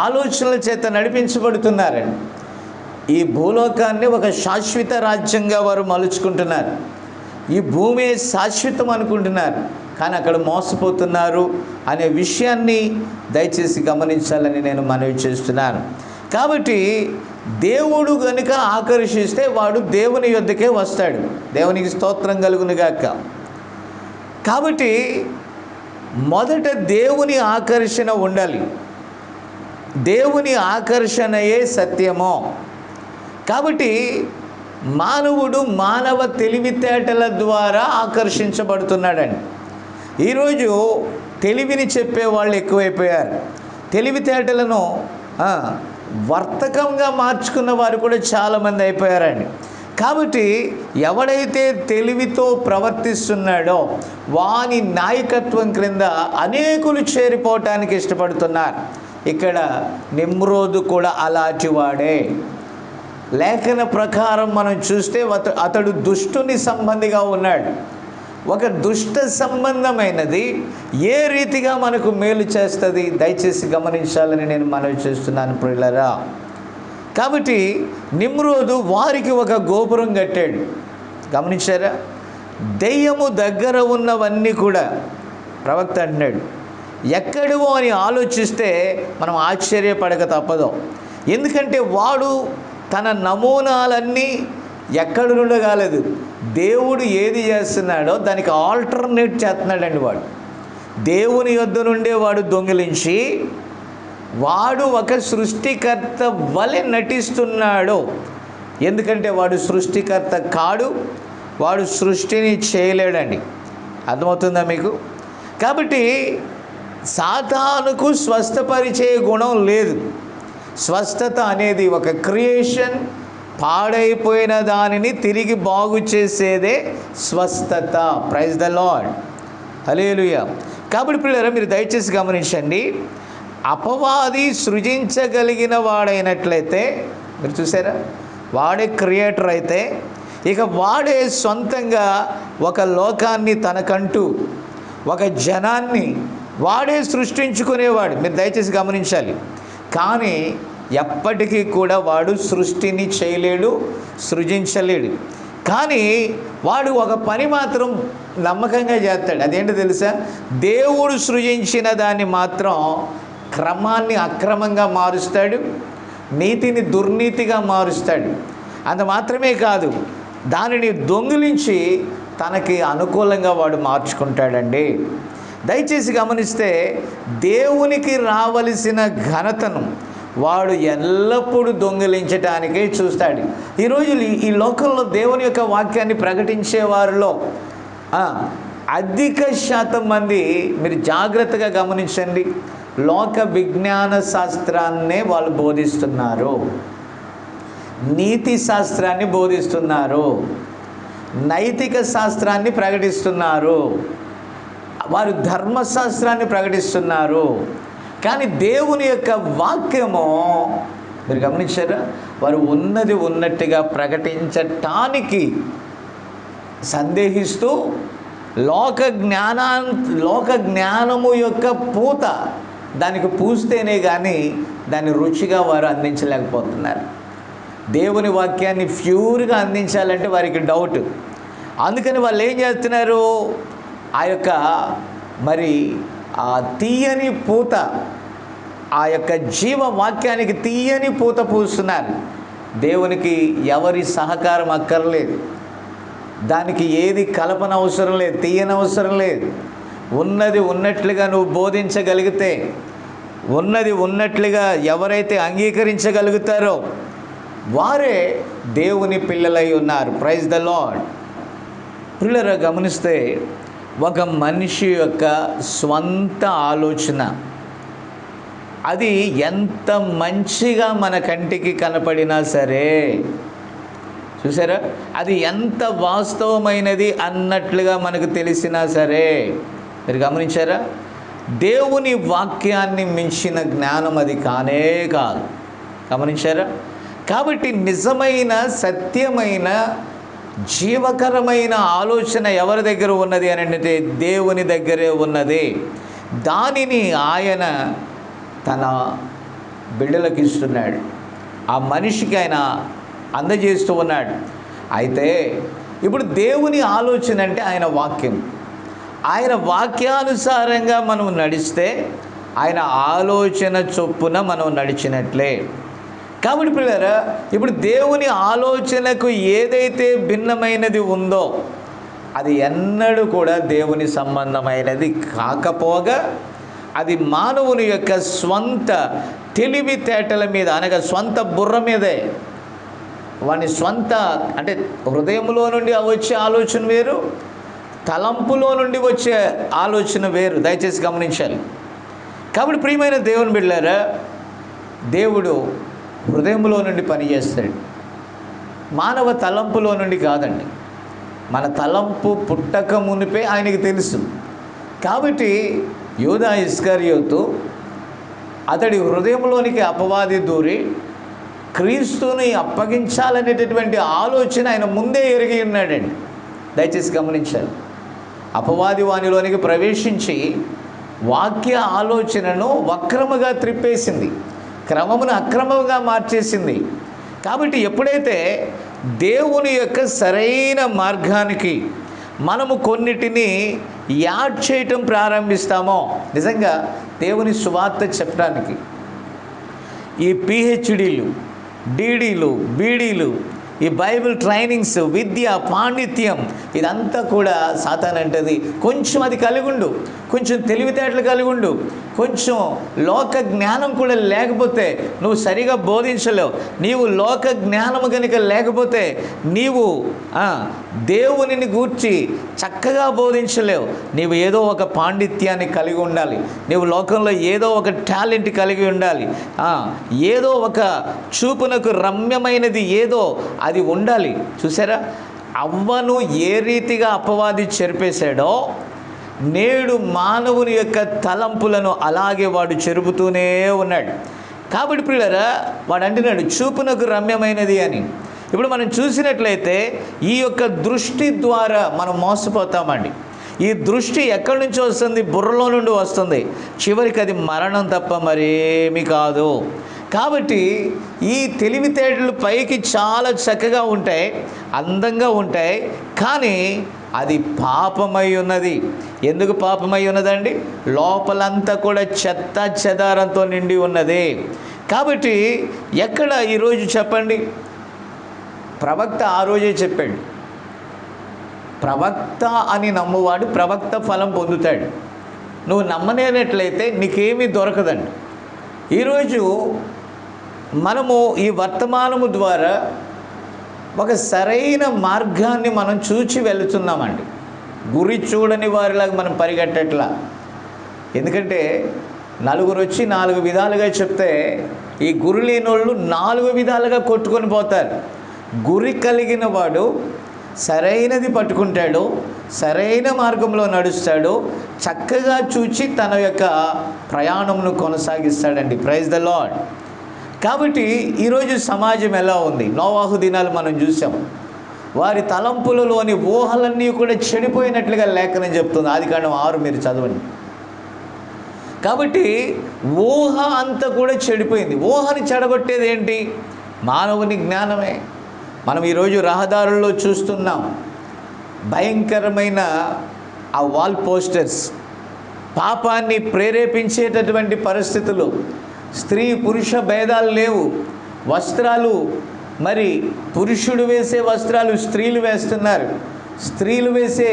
ఆలోచనల చేత నడిపించబడుతున్నారండి. ఈ భూలోకాన్ని ఒక శాశ్వత రాజ్యంగా వారు మలుచుకుంటున్నారు. ఈ భూమి శాశ్వతం అనుకుంటున్నారు, కానీ అక్కడ మోసపోతున్నారు అనే విషయాన్ని దయచేసి గమనించాలని నేను మనవి చేస్తున్నాను. కాబట్టి దేవుడు గనుక ఆకర్షిస్తే వాడు దేవుని యొద్దకే వస్తాడు. దేవునికి స్తోత్రం కలుగును గాక. కాబట్టి మొదట దేవుని ఆకర్షణ ఉండాలి. దేవుని ఆకర్షణయే సత్యము. కాబట్టి మానవుడు మానవ తెలివితేటల ద్వారా ఆకర్షించబడుతున్నాడండి. ఈరోజు తెలివిని చెప్పేవాళ్ళు ఎక్కువైపోయారు. తెలివితేటలను వర్తకంగా మార్చుకున్న వారు కూడా చాలామంది అయిపోయారండి. కాబట్టి ఎవడైతే తెలివితో ప్రవర్తిస్తున్నాడో వాని నాయకత్వం క్రింద అనేకులు లేఖన ప్రకారం మనం చూస్తే అతడు దుష్టుని సంబంధిగా ఉన్నాడు. ఒక దుష్ట సంబంధమైనది ఏ రీతిగా మనకు మేలు చేస్తుంది దయచేసి గమనించాలని నేను మనవి చేస్తున్నాను ప్రియులారా. కాబట్టి నిమ్రోదు వారికి ఒక గోపురం కట్టాడు. గమనించారా? దెయ్యము దగ్గర ఉన్నవన్నీ కూడా ప్రవక్త అంటున్నాడు ఎక్కడివో అని ఆలోచిస్తే మనం ఆశ్చర్యపడక తప్పదు. ఎందుకంటే వాడు తన నమూనాలన్నీ ఎక్కడి నుండి కాలేదు, దేవుడు ఏది చేస్తున్నాడో దానికి ఆల్టర్నేట్ చేస్తున్నాడండి. వాడు దేవుని యొద్ద నుండే వాడు దొంగిలించి వాడు ఒక సృష్టికర్త వలె నటిస్తున్నాడు. ఎందుకంటే వాడు సృష్టికర్త కాడు, వాడు సృష్టిని చేయలేడండి. అర్థమవుతుందా మీకు? కాబట్టి సాతానుకు స్వస్థపరిచే గుణం లేదు. స్వస్థత అనేది ఒక క్రియేషన్. పాడైపోయిన దానిని తిరిగి బాగు చేసేదే స్వస్థత. ప్రైజ్ ద లార్డ్, హల్లెలూయా. కాబట్టి పిల్లరా మీరు దయచేసి గమనించండి. అపవాది సృజించగలిగిన వాడైనట్లయితే, మీరు చూసారా, వాడే క్రియేటర్ అయితే ఇక వాడే సొంతంగా ఒక లోకాన్ని తనకంటూ ఒక జనాన్ని వాడే సృష్టించుకునేవాడు. మీరు దయచేసి గమనించాలి. కానీ ఎప్పటికీ కూడా వాడు సృష్టిని చేయలేడు, సృజించలేడు. కానీ వాడు ఒక పని మాత్రం నమ్మకంగా చేస్తాడు. అదేంటో తెలుసా? దేవుడు సృజించిన దాన్ని మాత్రం క్రమాన్ని అక్రమంగా మారుస్తాడు, నీతిని దుర్నీతిగా మారుస్తాడు. అంత మాత్రమే కాదు, దానిని దొంగిలించి తనకి అనుకూలంగా వాడు మార్చుకుంటాడండి. దయచేసి గమనిస్తే దేవునికి రావలసిన ఘనతను వాడు ఎల్లప్పుడూ దొంగిలించటానికే చూస్తాడు. ఈరోజు ఈ లోకంలో దేవుని యొక్క వాక్యాన్ని ప్రకటించే వారిలో అధిక శాతం మంది, మీరు జాగ్రత్తగా గమనించండి, లోక విజ్ఞాన శాస్త్రాన్నే వాళ్ళు బోధిస్తున్నారు, నీతి శాస్త్రాన్ని బోధిస్తున్నారు, నైతిక శాస్త్రాన్ని ప్రకటిస్తున్నారు, వారు ధర్మశాస్త్రాన్ని ప్రకటిస్తున్నారు. కానీ దేవుని యొక్క వాక్యము మీరు గమనించారా? వారు ఉన్నది ఉన్నట్టుగా ప్రకటించటానికి సందేహిస్తూ లోక జ్ఞానము యొక్క పూత దానికి పూస్తేనే కానీ దాన్ని రుచిగా వారు అందించలేకపోతున్నారు. దేవుని వాక్యాన్ని ప్యూర్గా అందించాలంటే వారికి డౌట్. అందుకని వాళ్ళు ఏం చేస్తున్నారు? ఆ యొక్క మరి ఆ తీయని పూత, ఆ యొక్క జీవవాక్యానికి తీయని పూత పూస్తున్నారు. దేవునికి ఎవరి సహకారం అక్కర్లేదు, దానికి ఏది కల్పన అవసరం లేదు, తీయని అవసరం లేదు. ఉన్నది ఉన్నట్లుగా నువ్వు బోధించగలిగితే, ఉన్నది ఉన్నట్లుగా ఎవరైతే అంగీకరించగలుగుతారో వారే దేవుని పిల్లలై ఉన్నారు. Praise the Lord. పిల్లరా గమనిస్తే ఒక మనిషి యొక్క స్వంత ఆలోచన అది ఎంత మంచిగా మన కంటికి కనపడినా సరే, చూసారా, అది ఎంత వాస్తవమైనది అన్నట్లుగా మనకు తెలిసినా సరే, మీరు గమనించారా, దేవుని వాక్యాన్ని మించిన జ్ఞానం అది కానే కాదు. గమనించారా? కాబట్టి నిజమైన సత్యమైన జీవకరమైన ఆలోచన ఎవరి దగ్గర ఉన్నది అని అంటే దేవుని దగ్గరే ఉన్నది. దానిని ఆయన తన బిడ్డలకు ఇస్తున్నాడు, ఆ మనిషికి ఆయన అందజేస్తూ ఉన్నాడు. అయితే ఇప్పుడు దేవుని ఆలోచన అంటే ఆయన వాక్యం. ఆయన వాక్యానుసారంగా మనం నడిస్తే ఆయన ఆలోచన చొప్పున మనం నడిచినట్లే. కాబట్టి పిల్లరా, ఇప్పుడు దేవుని ఆలోచనకు ఏదైతే భిన్నమైనది ఉందో అది ఎన్నడూ కూడా దేవుని సంబంధమైనది కాకపోగా అది మానవుని యొక్క స్వంత తెలివితేటల మీద, అనగా స్వంత బుర్ర మీదే, వాని స్వంత అంటే హృదయంలో నుండి వచ్చే ఆలోచన వేరు, తలంపులో నుండి వచ్చే ఆలోచన వేరు. దయచేసి గమనించాలి. కాబట్టి ప్రియమైన దేవుని బిడ్డలారా, దేవుడు హృదయంలో నుండి పనిచేస్తాడు, మానవ తలంపులో నుండి కాదండి. మన తలంపు పుట్టక మునిపే ఆయనకి తెలుసు. కాబట్టి యూదా ఇస్కరియోతు అతడి హృదయంలోనికి అపవాది దూరి క్రీస్తుని అప్పగించాలనేటటువంటి ఆలోచన ఆయన ముందే ఎరిగి ఉన్నాడండి. దయచేసి గమనించాలి. అపవాది వానిలోనికి ప్రవేశించి వాక్య ఆలోచనను వక్రముగా త్రిప్పేసింది, క్రమమును అక్రమంగా మార్చేసింది. కాబట్టి ఎప్పుడైతే దేవుని యొక్క సరైన మార్గానికి మనము కొన్నిటిని యాడ్ చేయటం ప్రారంభిస్తామో, నిజంగా దేవుని సువార్త చెప్పడానికి ఈ పిహెచ్డీలు, డీడీలు, బీడీలు, ఈ బైబిల్ ట్రైనింగ్స్, విద్య, పాండిత్యం, ఇదంతా కూడా సాతాను అంటది. కొంచెం అది కలిగి ఉండు, కొంచెం తెలివితేటలు కలిగి ఉండు, కొంచెం లోక జ్ఞానం కూడా లేకపోతే నువ్వు సరిగా బోధించలేవు. నీవు లోక జ్ఞానము కనుక లేకపోతే నీవు దేవునిని గూర్చి చక్కగా బోధించలేవు. నీవు ఏదో ఒక పాండిత్యాన్ని కలిగి ఉండాలి, నీవు లోకంలో ఏదో ఒక టాలెంట్ కలిగి ఉండాలి, ఏదో ఒక చూపునకు రమ్యమైనది ఏదో అది ఉండాలి. చూసారా, అవ్వను ఏ రీతిగా అపవాది చెరిపేశాడో నేడు మానవుని యొక్క తలంపులను అలాగే వాడు చెరుపుతూనే ఉన్నాడు. కాబట్టి ప్రియులారా, వాడు అంటున్నాడు చూపునకు రమ్యమైనది అని. ఇప్పుడు మనం చూసినట్లయితే ఈ యొక్క దృష్టి ద్వారా మనం మోసపోతామండి. ఈ దృష్టి ఎక్కడి నుంచి వస్తుంది? బుర్రలో నుండి వస్తుంది. చివరికి అది మరణం తప్ప మరేమీ కాదు. కాబట్టి ఈ తెలివితేటలు పైకి చాలా చక్కగా ఉంటాయి, అందంగా ఉంటాయి, కానీ అది పాపమై ఉన్నది. ఎందుకు పాపమై ఉన్నదండి? లోపలంతా కూడా చెత్త చెదారంతో నిండి ఉన్నది. కాబట్టి ఎక్కడ ఈరోజు చెప్పండి, ప్రవక్త ఆ రోజే చెప్పాడు, ప్రవక్త అని నమ్మువాడు ప్రవక్త ఫలం పొందుతాడు. నువ్వు నమ్మనేనట్లయితే నీకేమీ దొరకదండి. ఈరోజు మనము ఈ వర్తమానము ద్వారా ఒక సరైన మార్గాన్ని మనం చూచి వెళుతున్నామండి. గురి చూడని వారిలాగా మనం పరిగెట్టట్లా. ఎందుకంటే నలుగురు వచ్చి 4 విధాలుగా చెప్తే ఈ గురి లేని వాళ్ళు 4 విధాలుగా కొట్టుకొని పోతారు. గురి కలిగిన వాడు సరైనది పట్టుకుంటాడు, సరైన మార్గంలో నడుస్తాడు, చక్కగా చూచి తన యొక్క ప్రయాణంను కొనసాగిస్తాడండి. Praise the Lord. కాబట్టి ఈరోజు సమాజం ఎలా ఉంది? నోవాహు దినాలు మనం చూసాం. వారి తలంపులలోని ఊహలన్నీ కూడా చెడిపోయినట్లుగా లేఖనం చెప్తుంది. ఆదికాండం 6 మీరు చదవండి. కాబట్టి ఊహ అంతా కూడా చెడిపోయింది. ఊహని చెడగొట్టేది ఏంటి? మానవుని జ్ఞానమే. మనం ఈరోజు రహదారుల్లో చూస్తున్నాం భయంకరమైన ఆ వాల్ పోస్టర్స్, పాపాన్ని ప్రేరేపించేటటువంటి పరిస్థితులు. స్త్రీ పురుష భేదాలు లేవు. వస్త్రాలు మరి పురుషుడు వేసే వస్త్రాలు స్త్రీలు వేస్తున్నారు. స్త్రీలు వేసే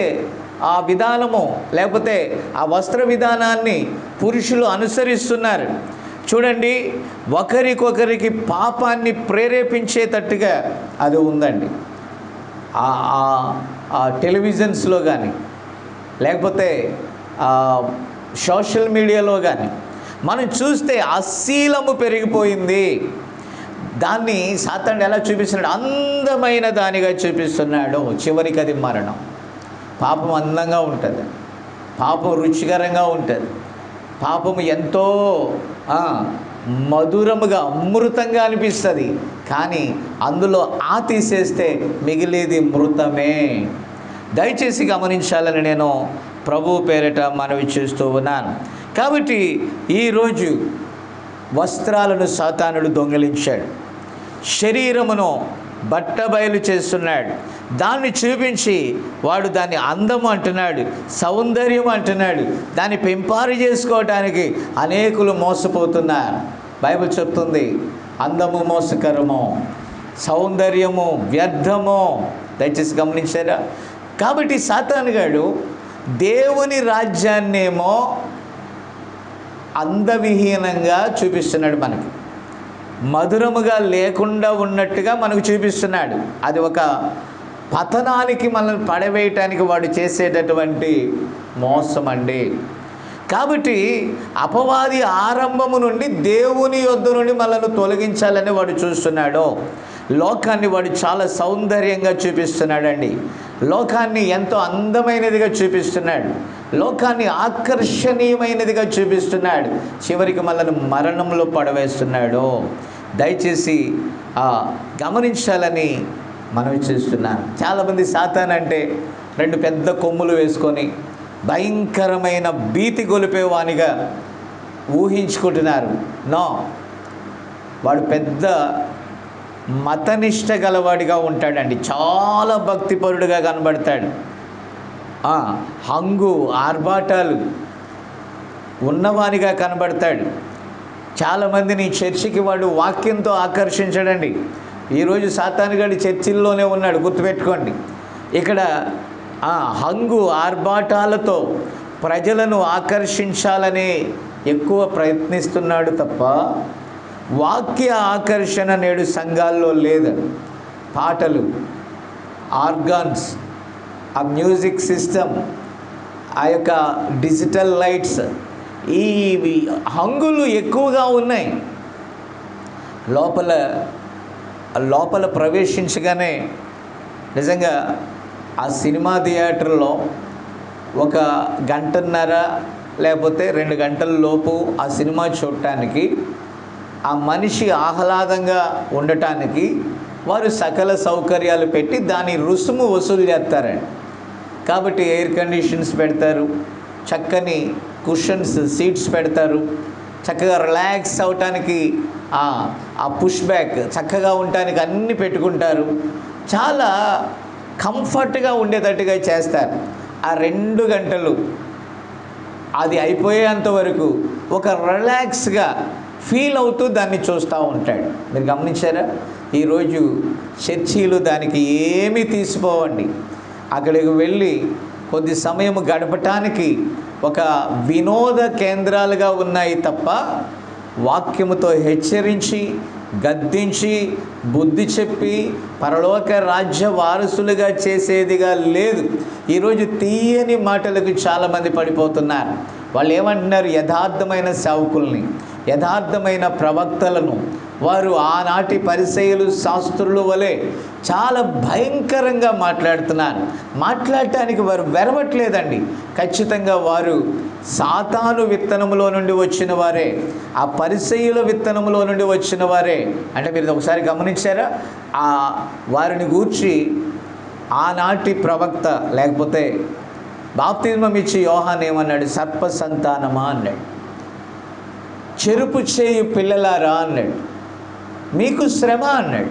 ఆ విధానము లేకపోతే ఆ వస్త్ర విధానాన్ని పురుషులు అనుసరిస్తున్నారు. చూడండి, ఒకరికొకరికి పాపాన్ని ప్రేరేపించేటట్టుగా అది ఉందండి. ఆ టెలివిజన్స్లో కానీ లేకపోతే సోషల్ మీడియాలో కానీ మనం చూస్తే అశ్లీలము పెరిగిపోయింది. దాన్ని సాతానుడు ఎలా చూపిస్తున్నాడు? అందమైన దానిగా చూపిస్తున్నాడు. చివరికి అది మరణం. పాపం అందంగా ఉంటుంది, పాపం రుచికరంగా ఉంటుంది, పాపం ఎంతో మధురముగా అమృతంగా అనిపిస్తుంది. కానీ అందులో తీసేస్తే మిగిలేది మృతమే. దయచేసి గమనించాలని నేను ప్రభు పేరిట మనవి చేస్తూ ఉన్నాను. కాబట్టి ఈరోజు వస్త్రాలను సాతానుడు దొంగిలించాడు, శరీరమును బట్టబయలు చేస్తున్నాడు. దాన్ని చూపించి వాడు దాన్ని అందం అంటున్నాడు, సౌందర్యం అంటున్నాడు. దాన్ని పెంపారు చేసుకోవటానికి అనేకులు మోసపోతున్నారు. బైబిల్ చెప్తుంది అందము మోసకరము, సౌందర్యము వ్యర్థము. దయచేసి గమనించారా? కాబట్టి సాతానుగాడు దేవుని రాజ్యాన్నేమో అందవిహీనంగా చూపిస్తున్నాడు, మనకి మధురముగా లేకుండా ఉన్నట్టుగా మనకు చూపిస్తున్నాడు. అది ఒక పతనానికి మనల్ని పడవేయటానికి వాడు చేసేటటువంటి మోసం అండి. కాబట్టి అపవాది ఆరంభము నుండి దేవుని యొద్ద నుండి మనల్ని తొలగించాలని వాడు చూస్తున్నాడు. లోకాన్ని వాడు చాలా సౌందర్యంగా చూపిస్తున్నాడండి. లోకాన్ని ఎంతో అందమైనదిగా చూపిస్తున్నాడు, లోకాన్ని ఆకర్షణీయమైనదిగా చూపిస్తున్నాడు. చివరికి మనల్ని మరణంలో పడవేస్తున్నాడు. దయచేసి గమనించాలని మనవి చేస్తున్నాను. చాలామంది సాతాను అంటే 2 పెద్ద కొమ్ములు వేసుకొని భయంకరమైన భీతి గొలిపేవానిగా ఊహించుకుంటున్నారు. నో, వాడు పెద్ద మతనిష్ట గలవాడిగా ఉంటాడండి. చాలా భక్తిపరుడుగా కనబడతాడు. హంగు ఆర్భాటాలు ఉన్నవానిగా కనబడతాడు. చాలామందిని చర్చికి వాడు వాక్యంతో ఆకర్షించడండి. ఈరోజు సాతానుగాడి చర్చిల్లోనే ఉన్నాడు, గుర్తుపెట్టుకోండి. ఇక్కడ హంగు ఆర్భాటాలతో ప్రజలను ఆకర్షించాలనే ఎక్కువ ప్రయత్నిస్తున్నాడు తప్ప వాక్య ఆకర్షణ నేడు సంఘాల్లో లేదు. పాటలు, ఆర్గాన్స్, ఆ మ్యూజిక్ సిస్టమ్, ఆ యొక్క డిజిటల్ లైట్స్, ఈ హంగులు ఎక్కువగా ఉన్నాయి. లోపల ప్రవేశించగానే నిజంగా ఆ సినిమా థియేటర్లో 1 గంటన్నర లేకపోతే 2 గంటల లోపు ఆ సినిమా చూడటానికి, ఆ మనిషి ఆహ్లాదంగా ఉండటానికి వారు సకల సౌకర్యాలు పెట్టి దాని రుసుము వసూలు చేస్తారండి. కాబట్టి ఎయిర్ కండిషన్స్ పెడతారు, చక్కని కుషన్స్ సీట్స్ పెడతారు, చక్కగా రిలాక్స్ అవటానికి ఆ పుష్ బ్యాక్ చక్కగా ఉండటానికి అన్నీ పెట్టుకుంటారు. చాలా కంఫర్ట్గా ఉండేటట్టుగా చేస్తారు. ఆ 2 గంటలు అది అయిపోయేంత వరకు ఒక రిలాక్స్గా ఫీల్ అవుతూ దాన్ని చూస్తూ ఉంటాడు. మీరు గమనించారా? ఈరోజు చర్చీలు దానికి ఏమీ తీసిపోవండి. అక్కడికి వెళ్ళి కొద్ది సమయం గడపటానికి ఒక వినోద కేంద్రాలుగా ఉన్నాయి తప్ప వాక్యముతో హెచ్చరించి, గద్దించి, బుద్ధి చెప్పి పరలోక రాజ్య వారసులుగా చేసేదిగా లేదు. ఈరోజు తీయని మాటలకు చాలామంది పడిపోతున్నారు. వాళ్ళు ఏమంటున్నారు? యథార్థమైన సేవకుల్ని, యథార్థమైన ప్రవక్తలను వారు ఆనాటి పరిసయ్యులు, శాస్త్రుల వలె చాలా భయంకరంగా మాట్లాడుతున్నారు. మాట్లాడటానికి వారు వెరవట్లేదండి. ఖచ్చితంగా వారు సాతాను విత్తనములో నుండి వచ్చిన వారే, ఆ పరిసయ్యుల విత్తనములో నుండి వచ్చిన వారే. అంటే మీరు ఒకసారి గమనించారా? వారిని గూర్చి ఆనాటి ప్రవక్త లేకపోతే బాప్తిస్మం ఇచ్చి యోహాను ఏమన్నాడు? సర్ప సంతానమా అన్నాడు, చెరుపు చేయు పిల్లలారా అన్నాడు, మీకు శ్రమ అన్నాడు.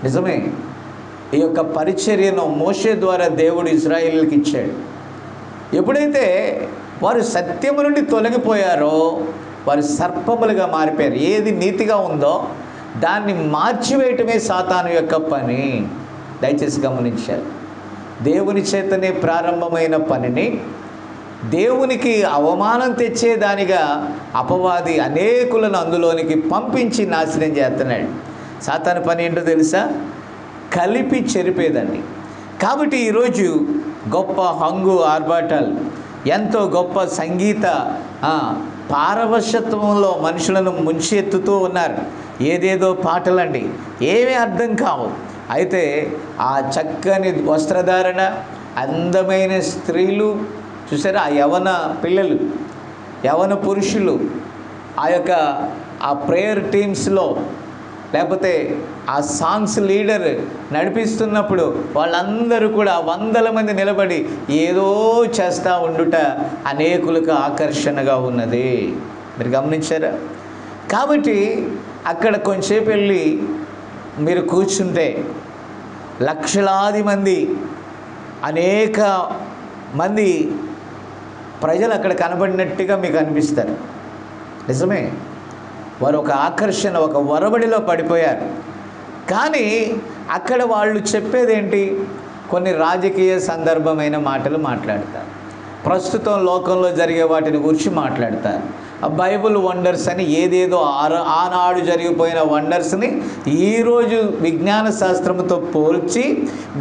నిజమే, ఈ యొక్క పరిచర్యను మోషే ద్వారా దేవుడు ఇశ్రాయేలుకి ఇచ్చాడు. ఎప్పుడైతే వారు సత్యము నుండి తొలగిపోయారో వారు సర్పములుగా మారిపోయారు. ఏది నీతిగా ఉందో దాన్ని మార్చివేయటమే సాతాను యొక్క పని. దయచేసి గమనించారు. దేవుని చేతనే ప్రారంభమైన పనిని దేవునికి అవమానం తెచ్చేదానిగా అపవాది అనేకులను అందులోనికి పంపించి నాశనం చేస్తున్నాడు. సాతాను పని ఏంటో తెలుసా? కలిపి చెరిపేదండి. కాబట్టి ఈరోజు గొప్ప హంగు ఆర్భాటాలు, ఎంతో గొప్ప సంగీత పారవశ్యత్వంలో మనుషులను ముంచి ఎత్తుతూ ఉన్నారు. ఏదేదో పాటలండి, ఏమీ అర్థం కావు. అయితే ఆ చక్కని వస్త్రధారణ, అందమైన స్త్రీలు చూసారా, ఆ యవన పిల్లలు, యవన పురుషులు ఆ ప్రేయర్ టీమ్స్లో లేకపోతే ఆ సాంగ్స్ లీడర్ నడిపిస్తున్నప్పుడు వాళ్ళందరూ కూడా 100 మంది నిలబడి ఏదో చేస్తూ ఉండుట అనేకులకు ఆకర్షణగా ఉన్నది. మీరు గమనించారా? కాబట్టి అక్కడ కొంచెంసేపు వెళ్ళి మీరు కూర్చుంటే లక్షలాది మంది, అనేక మంది ప్రజలు అక్కడ కనబడినట్టుగా మీకు అనిపిస్తారు. నిజమే, వారు ఒక ఆకర్షణ, ఒక వరబడిలో పడిపోయారు. కానీ అక్కడ వాళ్ళు చెప్పేదేంటి? కొన్ని రాజకీయ సందర్భమైన మాటలు మాట్లాడతారు, ప్రస్తుతం లోకంలో జరిగే వాటిని గురించి మాట్లాడతారు. బైబుల్ వండర్స్ అని ఏదేదో ఆనాడు జరిగిపోయిన వండర్స్ని ఈరోజు విజ్ఞాన శాస్త్రంతో పోల్చి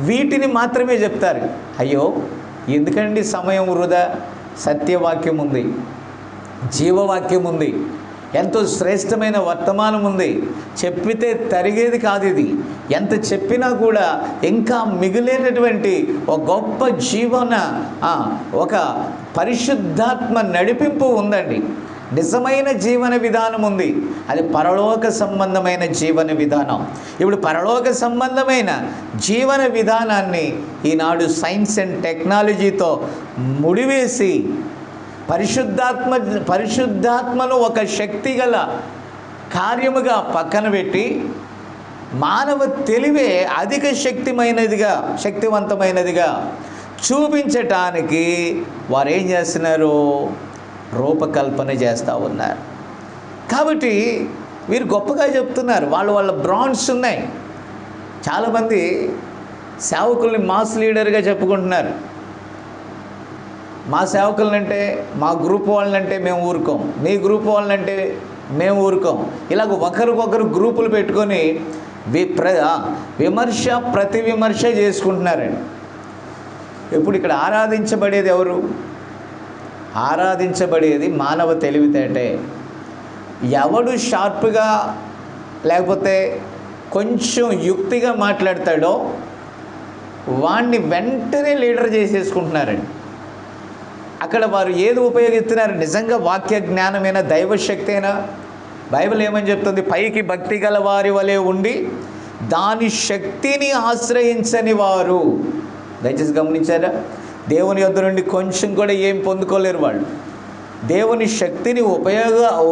వీటిని మాత్రమే చెప్తారు. అయ్యో, ఎందుకండి సమయం వృధా? సత్యవాక్యం ఉంది, జీవవాక్యం ఉంది, ఎంతో శ్రేష్టమైన వర్తమానం ఉంది. చెప్పితే తరిగేది కాదు ఇది. ఎంత చెప్పినా కూడా ఇంకా మిగిలేటటువంటి ఒక గొప్ప జీవన, ఒక పరిశుద్ధాత్మ నడిపింపు ఉందండి. నిజమైన జీవన విధానం ఉంది, అది పరలోక సంబంధమైన జీవన విధానం. ఇప్పుడు పరలోక సంబంధమైన జీవన విధానాన్ని ఈనాడు సైన్స్ అండ్ టెక్నాలజీతో ముడివేసి పరిశుద్ధాత్మను ఒక శక్తిగల కార్యముగా పక్కన పెట్టి మానవ తెలివే అధిక శక్తివంతమైనదిగా చూపించటానికి వారు ఏం చేస్తున్నారు? రూపకల్పన చేస్తూ ఉన్నారు. కాబట్టి వీరు గొప్పగా చెప్తున్నారు, వాళ్ళ బ్రాండ్స్ ఉన్నాయి. చాలామంది సేవకుల్ని మాస్ లీడర్గా చెప్పుకుంటున్నారు. మా సేవకులనంటే, మా గ్రూప్ వాళ్ళనంటే మేము ఊరుకోం, మీ గ్రూప్ వాళ్ళనంటే మేము ఊరుకోం. ఇలాగ ఒకరికొకరు గ్రూపులు పెట్టుకొని ప్రతి విమర్శ చేసుకుంటున్నారండి. ఇప్పుడు ఇక్కడ ఆరాధించబడేది ఎవరు? ఆరాధించబడేది మానవ తెలివితేటే. ఎవడు షార్ప్గా లేకపోతే కొంచెం యుక్తిగా మాట్లాడతాడో వాణ్ణి వెంటనే లీడర్ చేసేసుకుంటున్నారండి. అక్కడ వారు ఏది ఉపయోగిస్తున్నారు? నిజంగా వాక్య జ్ఞానమైన దైవశక్తి అయినా? బైబిల్ ఏమని చెప్తుంది? పైకి భక్తి గల వారి వలె ఉండి దాని శక్తిని ఆశ్రయించని వారు. దయచేసి గమనించారా? దేవుని యొద్ద నుండి కొంచెం కూడా ఏం పొందుకోలేరు వాళ్ళు. దేవుని శక్తిని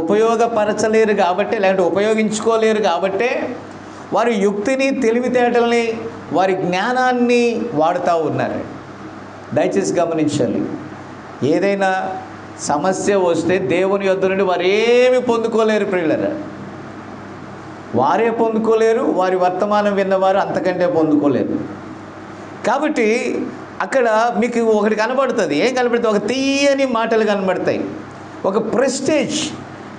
ఉపయోగపరచలేరు కాబట్టి, లేదంటే ఉపయోగించుకోలేరు కాబట్టే వారి యుక్తిని, తెలివితేటల్ని, వారి జ్ఞానాన్ని వాడుతూ ఉన్నారు. దయచేసి గమనించాలి. ఏదైనా సమస్య వస్తే దేవుని యొద్ద నుండి వారు ఏమి పొందుకోలేరు ప్రియులారా. వారే పొందుకోలేరు, వారి వర్తమానం విన్నవారు అంతకంటే పొందుకోలేరు. కాబట్టి అక్కడ మీకు ఒకటి కనబడుతుంది. ఏం కనబడుతుంది? ఒక తీయని మాటలు కనబడతాయి, ఒక ప్రెస్టేజ్.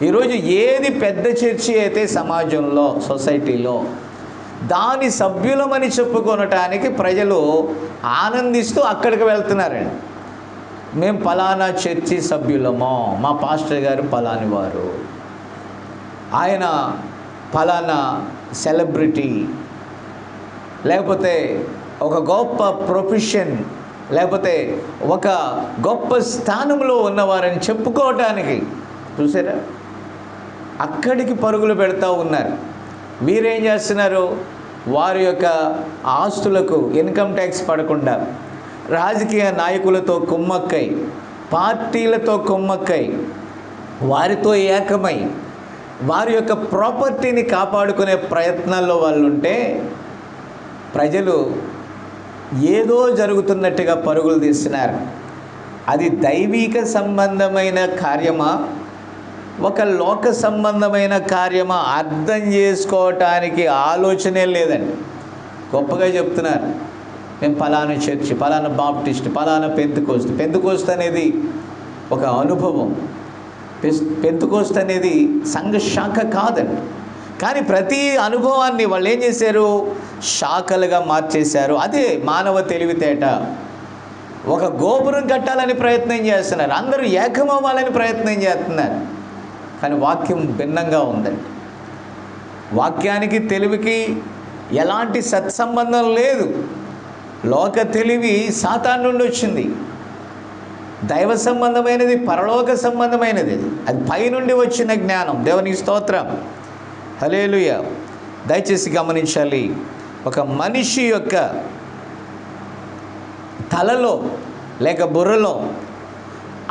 ఈరోజు ఏది పెద్ద చర్చి అయితే సమాజంలో, సొసైటీలో, దాని సభ్యులమని చెప్పుకొనటానికి ప్రజలు ఆనందిస్తూ అక్కడికి వెళ్తున్నారండి. మేము పలానా చర్చి సభ్యులమో, మా పాస్టర్ గారు పలాని వారు, ఆయన పలానా సెలబ్రిటీ, లేకపోతే ఒక గొప్ప ప్రొఫెషన్, లేకపోతే ఒక గొప్ప స్థానంలో ఉన్నవారని చెప్పుకోవటానికి చూసారా అక్కడికి పరుగులు పెడతా ఉన్నారు. వీరేం చేస్తున్నారు? వారి యొక్క ఆస్తులకు ఇన్కమ్ ట్యాక్స్ పడకుండా రాజకీయ నాయకులతో కుమ్మక్కై, పార్టీలతో కుమ్మక్కై, వారితో ఏకమై వారి యొక్క ప్రాపర్టీని కాపాడుకునే ప్రయత్నాల్లో వాళ్ళు ఉంటే ప్రజలు ఏదో జరుగుతున్నట్టుగా పరుగులు తీస్తున్నారు. అది దైవిక సంబంధమైన కార్యమా, ఒక లోక సంబంధమైన కార్యమా అర్థం చేసుకోవటానికి ఆలోచనే లేదండి. గొప్పగా చెప్తున్నారు, మేము పలానా చర్చి, పలానా బాప్టిస్ట్, పలానా పెంతెకోస్తు అనేది ఒక అనుభవం. పెంతెకోస్తు అనేది సంఘ శాఖ కాదండి. కానీ ప్రతి అనుభవాన్ని వాళ్ళు ఏం చేశారు? శాఖలుగా మార్చేశారు. అదే మానవ తెలివితేట. ఒక గోపురం కట్టాలని ప్రయత్నం చేస్తున్నారు, అందరూ ఏకమవ్వాలని ప్రయత్నం చేస్తున్నారు. కానీ వాక్యం భిన్నంగా ఉందండి. వాక్యానికి తెలివికి ఎలాంటి సత్సంబంధం లేదు. లోక తెలివి సాతాను నుండి వచ్చింది, దైవ సంబంధమైనది పరలోక సంబంధమైనది. అది పైనుండి వచ్చిన జ్ఞానం. దేవునికి స్తోత్రం, హల్లెలూయా. దయచేసి గమనించాలి, ఒక మనిషి యొక్క తలలో లేక బుర్రలో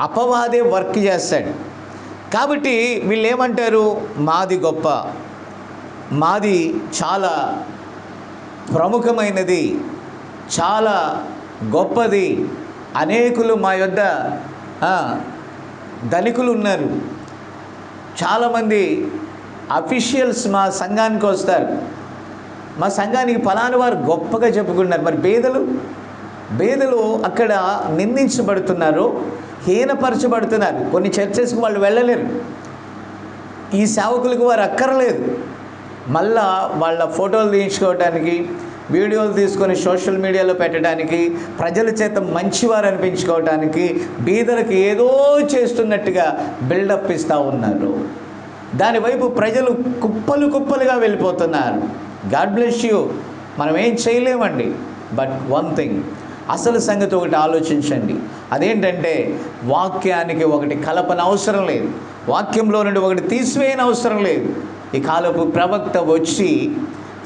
అపవాదే వర్క్ చేస్తాడు. కాబట్టి వీళ్ళు ఏమంటారు? మాది గొప్ప, మాది చాలా ప్రముఖమైనది, చాలా గొప్పది, అనేకులు మా యొద్ద ధనికులు ఉన్నారు, చాలామంది అఫీషియల్స్ మా సంఘానికి వస్తారు, మా సంఘానికి ఫలానా వారు గొప్పగా చెప్పుకున్నారు. మరి బేదలు అక్కడ నిందించబడుతున్నారు, హీనపరచబడుతున్నారు. కొన్ని చర్చెస్కి వాళ్ళు వెళ్ళలేరు, ఈ సేవకులకు వారు అక్కర్లేదు. మళ్ళా వాళ్ళ ఫోటోలు తీయించుకోవడానికి, వీడియోలు తీసుకొని సోషల్ మీడియాలో పెట్టడానికి, ప్రజల చేత మంచివారు అనిపించుకోవడానికి, బీదలకు ఏదో చేస్తున్నట్టుగా బిల్డప్ ఇస్తూ ఉన్నారు. దానివైపు ప్రజలు కుప్పలుగా వెళ్ళిపోతున్నారు. God bless you. మనం ఏం చేయలేమండి. బట్ వన్ థింగ్, అసలు సంగతి ఒకటి ఆలోచించండి. అదేంటంటే వాక్యానికి ఒకటి కలపన అవసరం లేదు, వాక్యంలో నుండి ఒకటి తీసివేయని అవసరం లేదు. ఈ కాలపు ప్రవక్త వచ్చి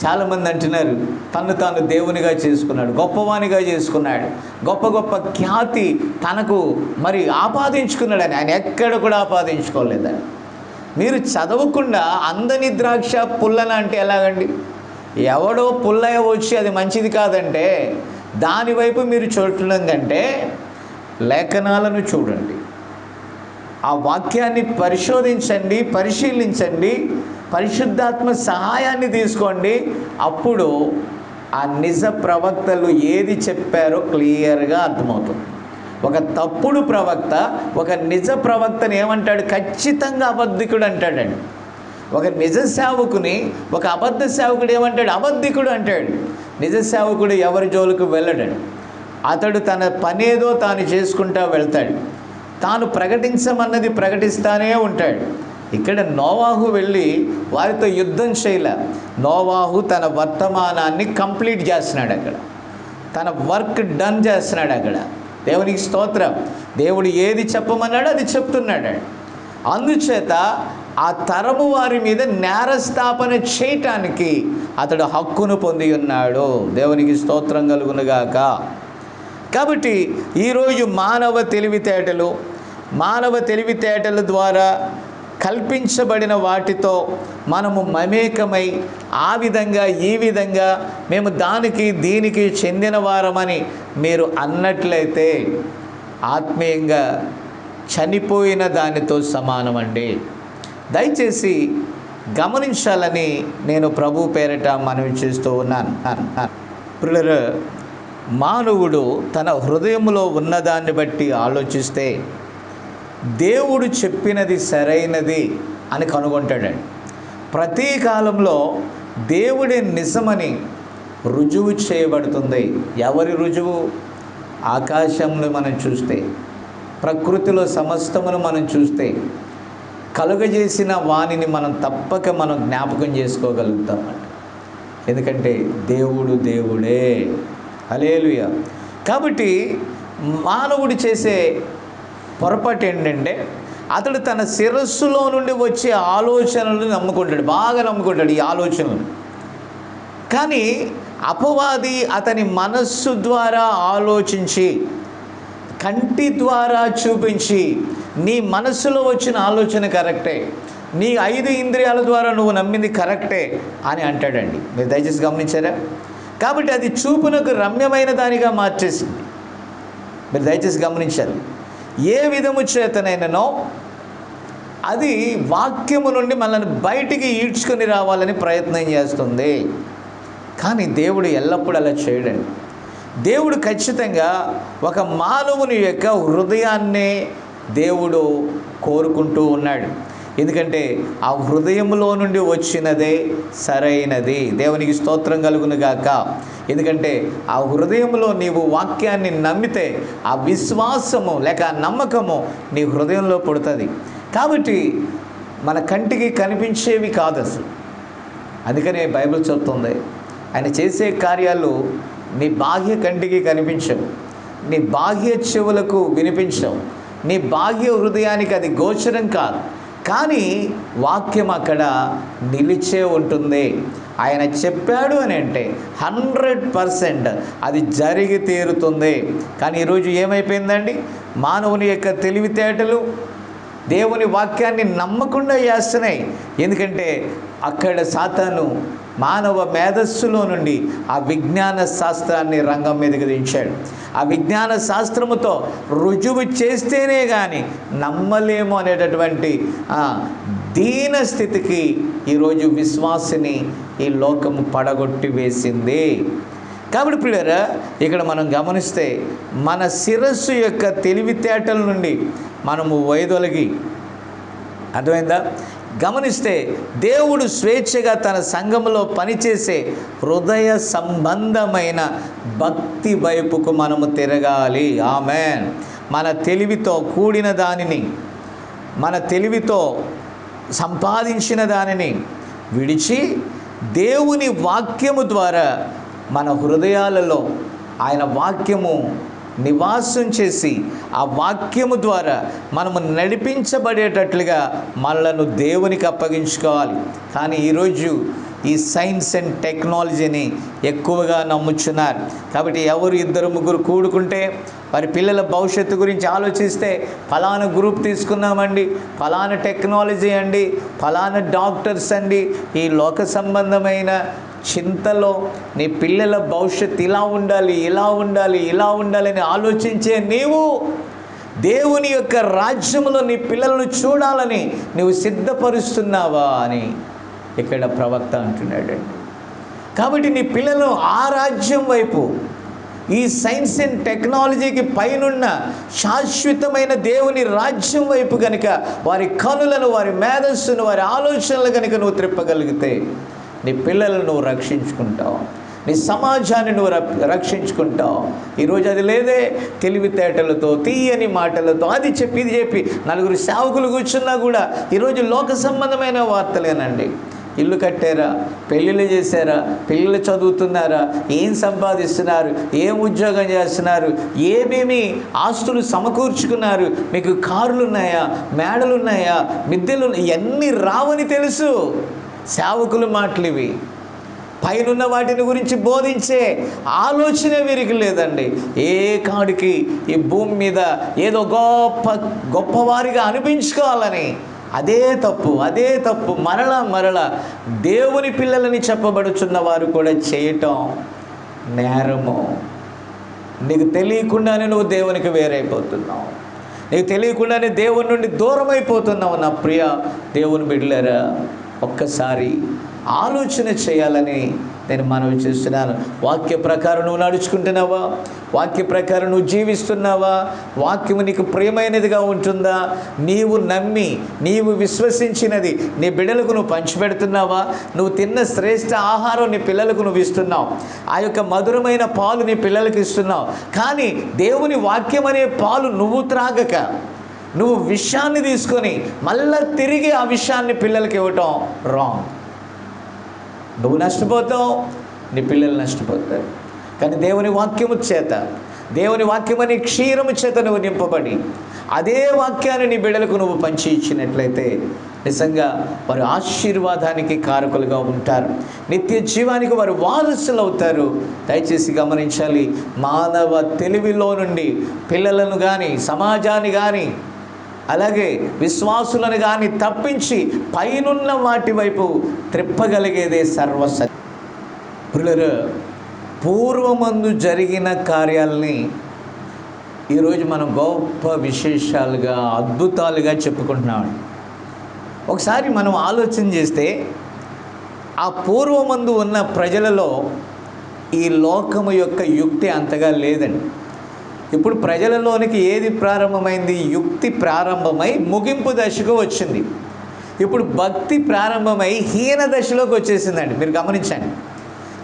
చాలామంది అంటున్నారు తను తాను దేవునిగా చేసుకున్నాడు, గొప్పవానిగా చేసుకున్నాడు, గొప్ప గొప్ప ఖ్యాతి తనకు మరి ఆపాదించుకున్నాడని. ఆయన ఎక్కడ కూడా ఆపాదించుకోలేదని. మీరు చదవకుండా అందని ద్రాక్ష పుల్లన అంటే ఎలాగండి? ఎవడో పుల్లయ్య వచ్చి అది మంచిది కాదంటే దానివైపు మీరు చూడటం కంటే లేఖనాలను చూడండి, ఆ వాక్యాన్ని పరిశోధించండి, పరిశీలించండి, పరిశుద్ధాత్మ సహాయాన్ని తీసుకోండి. అప్పుడు ఆ నిజ ప్రవక్తలు ఏది చెప్పారో క్లియర్గా అర్థమవుతుంది. ఒక తప్పుడు ప్రవక్త ఒక నిజ ప్రవక్తని ఏమంటాడు? ఖచ్చితంగా అబద్ధికుడు అంటాడండి. ఒక నిజ సేవకుని ఒక అబద్ధ సేవకుడు ఏమంటాడు? అబద్ధికుడు అంటాడు. నిజ సేవకుడు ఎవరి జోలికి వెళ్ళడాడు. అతడు తన పనేదో తాను చేసుకుంటూ వెళ్తాడు, తాను ప్రకటించమన్నది ప్రకటిస్తూనే ఉంటాడు. ఇక్కడ నోవాహు వెళ్ళి వారితో యుద్ధం చేయలే. నోవాహు తన వర్తమానాన్ని కంప్లీట్ చేస్తున్నాడు, అక్కడ తన వర్క్ డన్ చేస్తున్నాడు. అక్కడ దేవునికి స్తోత్రం. దేవుడు ఏది చెప్పమన్నాడో అది చెప్తున్నాడు. అందుచేత ఆ తరము వారి మీద నేరస్థాపన చేయటానికి అతడు హక్కును పొంది ఉన్నాడు. దేవునికి స్తోత్రం కలుగునుగాక. కాబట్టి ఈరోజు మానవ తెలివితేటల ద్వారా కల్పించబడిన వాటితో మనము మమేకమై ఆ విధంగా ఈ విధంగా మేము దీనికి చెందిన వారమని మీరు అన్నట్లయితే ఆత్మీయంగా చనిపోయిన దానితో సమానమండి. దయచేసి గమనించాలని నేను ప్రభు పేరట మనవి చేస్తూ ఉన్నాను. ప్రియులారా, మానవుడు తన హృదయంలో ఉన్నదాన్ని బట్టి ఆలోచిస్తే దేవుడు చెప్పినది సరైనది అని కనుగొంటాడండి. ప్రతి కాలంలో దేవుడే నిజమని రుజువు చేయబడుతుంది. ఎవరి రుజువు? ఆకాశంను మనం చూస్తే, ప్రకృతిలో సమస్తమును మనం చూస్తే, కలుగజేసిన వాణిని తప్పక మనం జ్ఞాపకం చేసుకోగలుగుతామట. ఎందుకంటే దేవుడు దేవుడే. హల్లెలూయా. కాబట్టి మానవుడు చేసే పొరపాటు ఏంటంటే అతడు తన శిరస్సులో నుండి వచ్చే ఆలోచనలు నమ్ముకుంటాడు, బాగా నమ్ముకుంటాడు ఈ ఆలోచనలు. కానీ అపవాది అతని మనస్సు ద్వారా ఆలోచించి, కంటి ద్వారా చూపించి, నీ మనస్సులో వచ్చిన ఆలోచన కరెక్టే, నీ 5 ఇంద్రియాల ద్వారా నువ్వు నమ్మింది కరెక్టే అని అంటాడండి. మీరు దయచేసి గమనించారా? కాబట్టి అది చూపునకు రమ్యమైన దానిగా మార్చేసింది. మీరు దయచేసి గమనించాలి. ఏ విధము చేతనైననో అది వాక్యము నుండి మనల్ని బయటికి ఈడ్చుకొని రావాలని ప్రయత్నం చేస్తుంది. కానీ దేవుడు ఎల్లప్పుడూ అలా చేయడండి. దేవుడు ఖచ్చితంగా ఒక మానవుని యొక్క హృదయాన్నే దేవుడు కోరుకుంటూ ఉన్నాడు. ఎందుకంటే ఆ హృదయంలో నుండి వచ్చినదే సరైనది. దేవునికి స్తోత్రం కలుగునుగాక. ఎందుకంటే ఆ హృదయంలో నీవు వాక్యాన్ని నమ్మితే ఆ విశ్వాసము లేక ఆ నమ్మకము నీ హృదయంలో పుడుతుంది. కాబట్టి మన కంటికి కనిపించేవి కాదు అసలు. అందుకనే బైబిల్ చెప్తుంది, ఆయన చేసే కార్యాలు నీ బాహ్య కంటికి కనిపించవు, నీ బాహ్య చెవులకు వినిపించవు, నీ బాహ్య హృదయానికి అది గోచరం కాదు. కానీ వాక్యం అక్కడ నిలిచే ఉంటుంది. ఆయన చెప్పాడు అని అంటే 100% అది జరిగి తీరుతుంది. కానీ ఈరోజు ఏమైపోయిందండి? మానవుని యొక్క తెలివితేటలు దేవుని వాక్యాన్ని నమ్మకుండా చేస్తున్నాయి. ఎందుకంటే అక్కడ సాతాను మానవ మేధస్సులో నుండి ఆ విజ్ఞాన శాస్త్రాన్ని రంగం మీదకి దించాడు. ఆ విజ్ఞాన శాస్త్రముతో రుజువు చేస్తేనే కానీ నమ్మలేము అనేటటువంటి దీన స్థితికి ఈరోజు విశ్వాసిని ఈ లోకము పడగొట్టి వేసింది. కాబట్టి ప్రియులారా, ఇక్కడ మనం గమనిస్తే మన శిరస్సు యొక్క తెలివితేటల నుండి మనము వైదొలగి, అర్థమైందా? గమనిస్తే దేవుడు స్వేచ్ఛగా తన సంఘములో పనిచేసే హృదయ సంబంధమైన భక్తి వైపుకు మనము తిరగాలి. ఆమేన్. మన తెలివితో కూడిన దానిని, మన తెలివితో సంపాదించిన దానిని విడిచి దేవుని వాక్యము ద్వారా మన హృదయాలలో ఆయన వాక్యము నివాసం చేసి ఆ వాక్యము ద్వారా మనము నడిపించబడేటట్లుగా మనలను దేవునికి అప్పగించుకోవాలి. కానీ ఈరోజు ఈ సైన్స్ అండ్ టెక్నాలజీని ఎక్కువగా నమ్ముచున్నారు. కాబట్టి ఎవరు ఇద్దరు ముగ్గురు కూడుకుంటే వారి పిల్లల భవిష్యత్తు గురించి ఆలోచిస్తే ఫలానా గ్రూప్ తీసుకున్నామండి, ఫలానా టెక్నాలజీ అండి, ఫలానా డాక్టర్స్ అండి, ఈ లోక సంబంధమైన చింతలో నీ పిల్లల భవిష్యత్తు ఇలా ఉండాలి, ఇలా ఉండాలి, ఇలా ఉండాలని ఆలోచించే నీవు దేవుని యొక్క రాజ్యంలో నీ పిల్లలను చూడాలని నువ్వు సిద్ధపరుస్తున్నావా అని ఇక్కడ ప్రవక్త అంటున్నాడండి. కాబట్టి నీ పిల్లలు ఆ రాజ్యం వైపు, ఈ సైన్స్ అండ్ టెక్నాలజీకి పైనున్న శాశ్వతమైన దేవుని రాజ్యం వైపు కనుక వారి కనులను, వారి మేధస్సును, వారి ఆలోచనలు కనుక నువ్వు త్రిప్పగలిగితే నీ పిల్లలను నువ్వు రక్షించుకుంటావు, నీ సమాజాన్ని నువ్వు రక్షించుకుంటావు. ఈరోజు అది లేదే. తెలివితేటలతో, తీయని మాటలతో, అది చెప్పి ఇది చెప్పి నలుగురు సేవకులు కూర్చున్నా కూడా ఈరోజు లోక సంబంధమైన వార్తలేనండి. ఇల్లు కట్టారా, పెళ్ళిళ్ళు చేశారా, పిల్లలు చదువుతున్నారా, ఏం సంపాదిస్తున్నారు, ఏం ఉద్యోగం చేస్తున్నారు, ఏమేమి ఆస్తులు సమకూర్చుకున్నారు, మీకు కార్లు ఉన్నాయా, మేడలు ఉన్నాయా, మిద్దెలు, ఇవన్నీ రావని తెలుసు. సేవకుల మాటలు ఇవి. పైనున్న వాటిని గురించి బోధించే ఆలోచన వీరికి లేదండి. ఏ కాడికి ఈ భూమి మీద ఏదో గొప్పవారిగా అనిపించుకోవాలని అదే తప్పు మరలా దేవుని పిల్లలని చెప్పబడుచున్న వారు కూడా చేయటం నేరము. నీకు తెలియకుండానే నువ్వు దేవునికి వేరైపోతున్నావు, నీకు తెలియకుండానే దేవుని నుండి దూరం అయిపోతున్నావు. నా ప్రియ దేవుని బిడ్డలారా, ఒక్కసారి ఆలోచన చేయాలని నేను మనవి చేస్తున్నాను. వాక్య ప్రకారం నువ్వు నడుచుకుంటున్నావా? వాక్య ప్రకారం నువ్వు జీవిస్తున్నావా? వాక్యము నీకు ప్రియమైనదిగా ఉంటుందా? నీవు నమ్మి, నీవు విశ్వసించినది నీ బిడ్డలకు నువ్వు పంచిపెడుతున్నావా? నువ్వు తిన్న శ్రేష్ఠ ఆహారం నీ పిల్లలకు నువ్వు ఇస్తున్నావు, ఆ యొక్క మధురమైన పాలు నీ పిల్లలకు ఇస్తున్నావు. కానీ దేవుని వాక్యం అనే పాలు నువ్వు త్రాగక నువ్వు విషయాన్ని తీసుకొని మళ్ళా తిరిగి ఆ విషయాన్ని పిల్లలకి ఇవ్వటం రాంగ్. నువ్వు నష్టపోతావు, నీ పిల్లలు నష్టపోతారు. కానీ దేవుని వాక్యము చేత, దేవుని వాక్యమని క్షీరము చేత నువ్వు నింపబడి అదే వాక్యాన్ని నీ బిడ్డలకు నువ్వు పంచి ఇచ్చినట్లయితే నిజంగా వారు ఆశీర్వాదానికి కారకులుగా ఉంటారు, నిత్య జీవానికి వారు వారసులు అవుతారు. దయచేసి గమనించాలి. మానవ తెలివిలో నుండి పిల్లలను కానీ, సమాజాన్ని కానీ, అలాగే విశ్వాసులను కానీ తప్పించి పైనున్న వాటి వైపు త్రిప్పగలిగేదే సర్వసత్యం. ప్రియులారా, పూర్వమందు జరిగిన కార్యాలని ఈరోజు మనం గొప్ప విశేషాలుగా, అద్భుతాలుగా చెప్పుకుంటున్నాం. ఒకసారి మనం ఆలోచన చేస్తే ఆ పూర్వమందు ఉన్న ప్రజలలో ఈ లోకము యొక్క యుక్తి అంతగా లేదండి. ఇప్పుడు ప్రజలలోనికి ఏది ప్రారంభమైంది? యుక్తి ప్రారంభమై ముగింపు దశకు వచ్చింది. ఇప్పుడు భక్తి ప్రారంభమై హీన దశలోకి వచ్చేసిందండి. మీరు గమనించండి.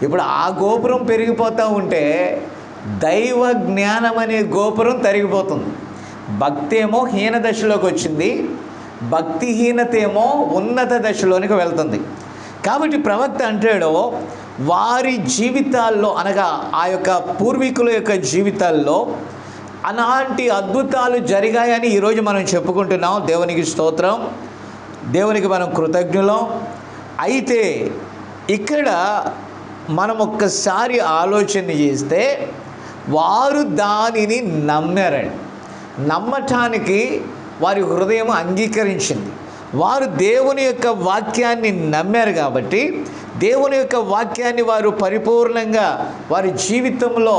ఇప్పుడు ఆ గోపురం పెరిగిపోతూ ఉంటే దైవ జ్ఞానం అనే గోపురం తరిగిపోతుంది. భక్తి ఏమో హీన దశలోకి వచ్చింది, భక్తిహీనత ఏమో ఉన్నత దశలోనికి వెళ్తుంది. కాబట్టి ప్రవక్త అంటాడు, వారి జీవితాల్లో, అనగా ఆ యొక్క పూర్వీకుల యొక్క జీవితాల్లో అలాంటి అద్భుతాలు జరిగాయని ఈరోజు మనం చెప్పుకుంటున్నాం. దేవునికి స్తోత్రం, దేవునికి మనం కృతజ్ఞులం. అయితే ఇక్కడ మనం ఒక్కసారి ఆలోచన చేస్తే వారు దానిని నమ్మారండి. నమ్మటానికి వారి హృదయం అంగీకరించింది. వారు దేవుని యొక్క వాక్యాన్ని నమ్మారు కాబట్టి, దేవుని యొక్క వాక్యాన్ని వారు పరిపూర్ణంగా వారి జీవితంలో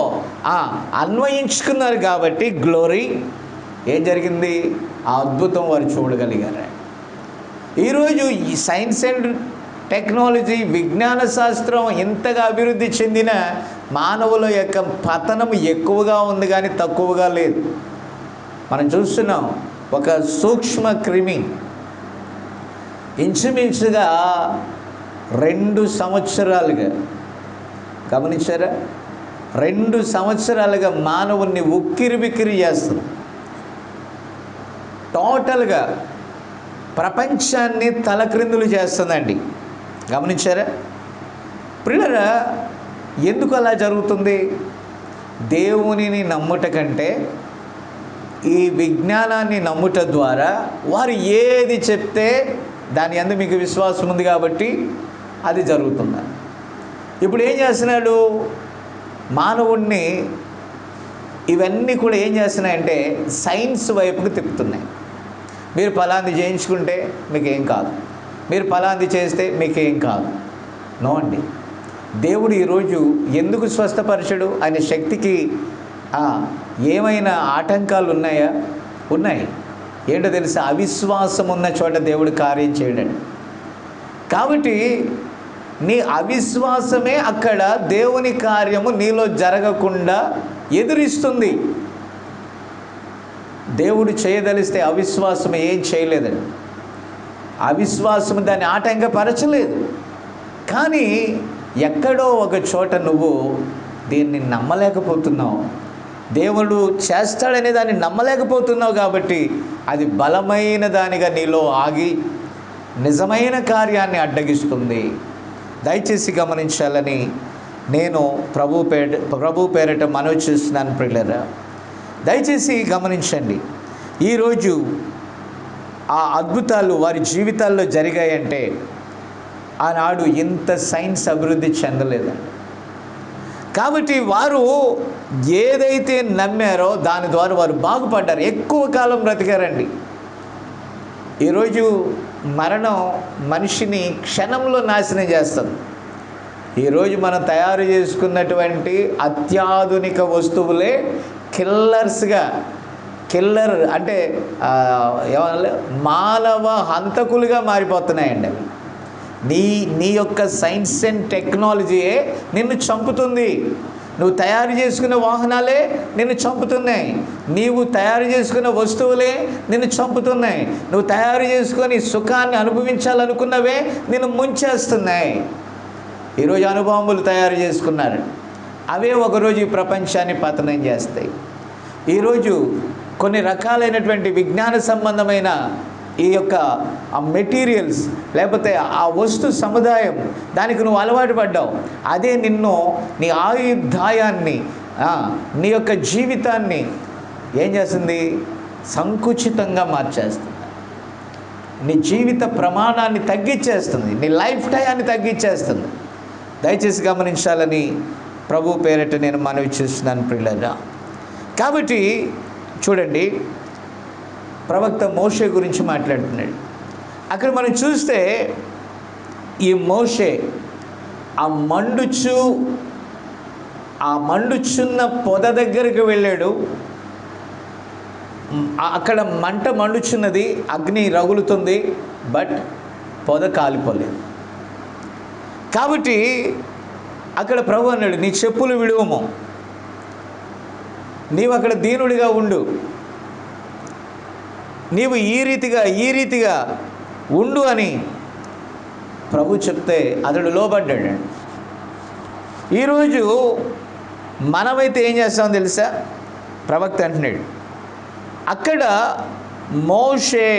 అన్వయించుకున్నారు కాబట్టి గ్లోరీ ఏం జరిగింది? ఆ అద్భుతం వారు చూడగలిగారు. ఈరోజు ఈ సైన్స్ అండ్ టెక్నాలజీ, విజ్ఞాన శాస్త్రం ఇంతగా అభివృద్ధి చెందిన మానవుల యొక్క పతనం ఎక్కువగా ఉంది కానీ తక్కువగా లేదు. మనం చూస్తున్నాం, ఒక సూక్ష్మ క్రిమి ఇంచుమించుగా 2 సంవత్సరాలుగా, గమనించారా, 2 సంవత్సరాలుగా మానవుణ్ణి ఉక్కిరి బిక్కిరి చేస్తుంది. టోటల్గా ప్రపంచాన్ని తలక్రిందులు చేస్తుందండి. గమనించారా? ప్రియులారా, ఎందుకు అలా జరుగుతుంది? దేవునిని నమ్ముట కంటే ఈ విజ్ఞానాన్ని నమ్ముట ద్వారా వారు ఏది చెప్తే దాని యందు మీకు విశ్వాసం ఉంది కాబట్టి అది జరుగుతుంది. ఇప్పుడు ఏం చేస్తున్నాడు, మానవుణ్ణి ఇవన్నీ కూడా ఏం చేస్తున్నాయంటే సైన్స్ వైపుకి తిప్పుతున్నాయి. మీరు ఫలాంది చేయించుకుంటే మీకేం కాదు, మీరు ఫలాంది చేస్తే మీకేం కాదు. నో అండి, దేవుడు ఈరోజు ఎందుకు స్వస్థపరచడు? ఆయన శక్తికి ఏమైనా ఆటంకాలు ఉన్నాయా? ఉన్నాయి. ఏంటో తెలుసా? అవిశ్వాసం ఉన్న చోట దేవుడు కార్యం చేయడండి. కాబట్టి నీ అవిశ్వాసమే అక్కడ దేవుని కార్యము నీలో జరగకుండా ఎదురిస్తుంది. దేవుడు చేయదలిస్తే అవిశ్వాసం ఏం చేయలేదండి. అవిశ్వాసం దాన్ని ఆటంకపరచలేదు. కానీ ఎక్కడో ఒక చోట నువ్వు దీన్ని నమ్మలేకపోతున్నావు, దేవుడు చేస్తాడనే దాన్ని నమ్మలేకపోతున్నావు. కాబట్టి అది బలమైన దానిగా నీలో ఆగి నిజమైన కార్యాన్ని అడ్డగిస్తుంది. దయచేసి గమనించాలని నేను ప్రభు పేరట మనవి చేస్తున్నాను. ప్రియులారా, దయచేసి గమనించండి. ఈరోజు ఆ అద్భుతాలు వారి జీవితాల్లో జరిగాయంటే ఆనాడు ఇంత సైన్స్ అభివృద్ధి చెందలేదండి. కాబట్టి వారు ఏదైతే నమ్మారో దాని ద్వారా వారు బాగుపడ్డారు, ఎక్కువ కాలం బ్రతికారండి. ఈరోజు మరణం మనిషిని క్షణంలో నాశనం చేస్తుంది. ఈరోజు మనం తయారు చేసుకున్నటువంటి అత్యాధునిక వస్తువులే కిల్లర్ అంటే ఏమన్నా మానవ హంతకులుగా మారిపోతున్నాయండి. నీ యొక్క సైన్స్ అండ్ టెక్నాలజీయే నిన్ను చంపుతుంది. నువ్వు తయారు చేసుకున్న వాహనాలే నిన్ను చంపుతున్నాయి. నీవు తయారు చేసుకున్న వస్తువులే నిన్ను చంపుతున్నాయి. నువ్వు తయారు చేసుకొని సుఖాన్ని అనుభవించాలనుకున్నవే నిన్ను ముంచేస్తున్నాయి. ఈరోజు అణుబాంబులు తయారు చేసుకున్నారు, అవే ఒకరోజు ఈ ప్రపంచాన్ని పతనం చేస్తాయి. ఈరోజు కొన్ని రకాలైనటువంటి విజ్ఞాన సంబంధమైన ఈ యొక్క ఆ మెటీరియల్స్ లేకపోతే ఆ వస్తు సముదాయం, దానికి నువ్వు అలవాటు పడ్డావు. అదే నిన్ను, నీ ఆయుర్దాయాన్ని, నీ యొక్క జీవితాన్ని ఏం చేస్తుంది? సంకుచితంగా మార్చేస్తుంది. నీ జీవిత ప్రమాణాన్ని తగ్గించేస్తుంది, నీ లైఫ్ టైంని తగ్గించేస్తుంది. దయచేసి గమనించాలని ప్రభు పేరట నేను మనవి చేస్తున్నాను ప్రియులారా. కాబట్టి చూడండి, ప్రవక్త మోషే గురించి మాట్లాడుతున్నాడు. అక్కడ మనం చూస్తే ఈ మోషే ఆ మండుచున్న పొద దగ్గరికి వెళ్ళాడు. అక్కడ మంట మండుచున్నది, అగ్ని రగులుతుంది, బట్ పొద కాలిపోలేదు. కాబట్టి అక్కడ ప్రభు అన్నాడు, నీ చెప్పులు విడువము, నీవు అక్కడ దీనుడిగా ఉండు, నీవు ఈ రీతిగా ఉండు అని ప్రభు చెప్తే అతడు లోబడ్డాడు. ఈరోజు మనమైతే ఏం చేస్తామో తెలుసా? ప్రవక్త అంటున్నాడు, అక్కడ మోషే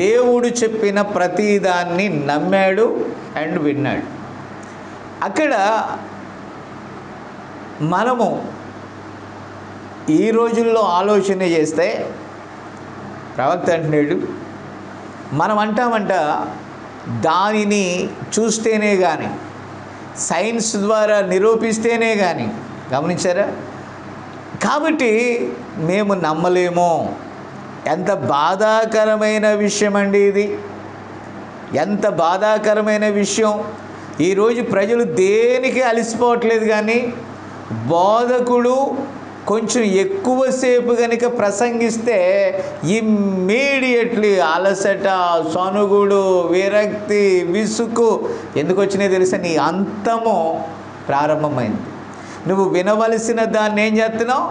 దేవుడు చెప్పిన ప్రతిదాన్ని నమ్మాడు అండ్ విన్నాడు. అక్కడ మనము ఈ రోజుల్లో ఆలోచన చేస్తే ప్రవక్త అంటున్నాడు, మనం అంటామంట దానిని చూస్తేనే కానీ, సైన్స్ ద్వారా నిరూపిస్తేనే కానీ. గమనించారా? కాబట్టి మేము నమ్మలేము. ఎంత బాధాకరమైన విషయం అండి ఇది, ఎంత బాధాకరమైన విషయం. ఈరోజు ప్రజలు దేనికి అలసిపోవట్లేదు, కానీ బోధకుడు కొంచెం ఎక్కువసేపు కనుక ప్రసంగిస్తే ఇమ్మీడియట్లీ అలసట, సనుగుడు, విరక్తి, విసుగు ఎందుకు వచ్చినాయి తెలుసా? నీ అంతము ప్రారంభమైంది. నువ్వు వినవలసిన దాన్ని ఏం చేస్తున్నావు?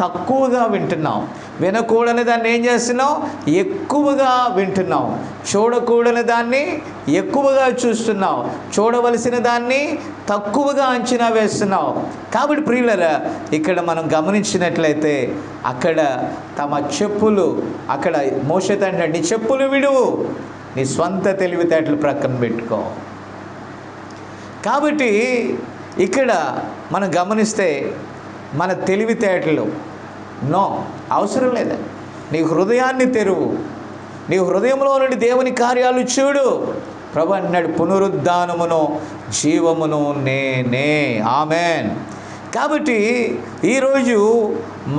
తక్కువగా వింటున్నావు. వినకూడని దాన్ని ఏం చేస్తున్నావు? ఎక్కువగా వింటున్నావు. చూడకూడని దాన్ని ఎక్కువగా చూస్తున్నావు. చూడవలసిన దాన్ని తక్కువగా అంచనా వేస్తున్నావు. కాబట్టి ప్రియులరా, ఇక్కడ మనం గమనించినట్లయితే అక్కడ తమ చెప్పులు, అక్కడ మోషే తండ్రి, నీ చెప్పులు విడువు, నీ స్వంత తెలివితేటలు ప్రక్కన పెట్టుకో. కాబట్టి ఇక్కడ మనం గమనిస్తే మన తెలివితేటలు. నో, అవసరం లేదు. నీ హృదయాన్ని తెరువు. నీ హృదయంలో నుండి దేవుని కార్యాలు చూడు. ప్రభు అన్నాడు, పునరుద్ధానమును జీవమును నేనే. ఆమెన్. కాబట్టి ఈరోజు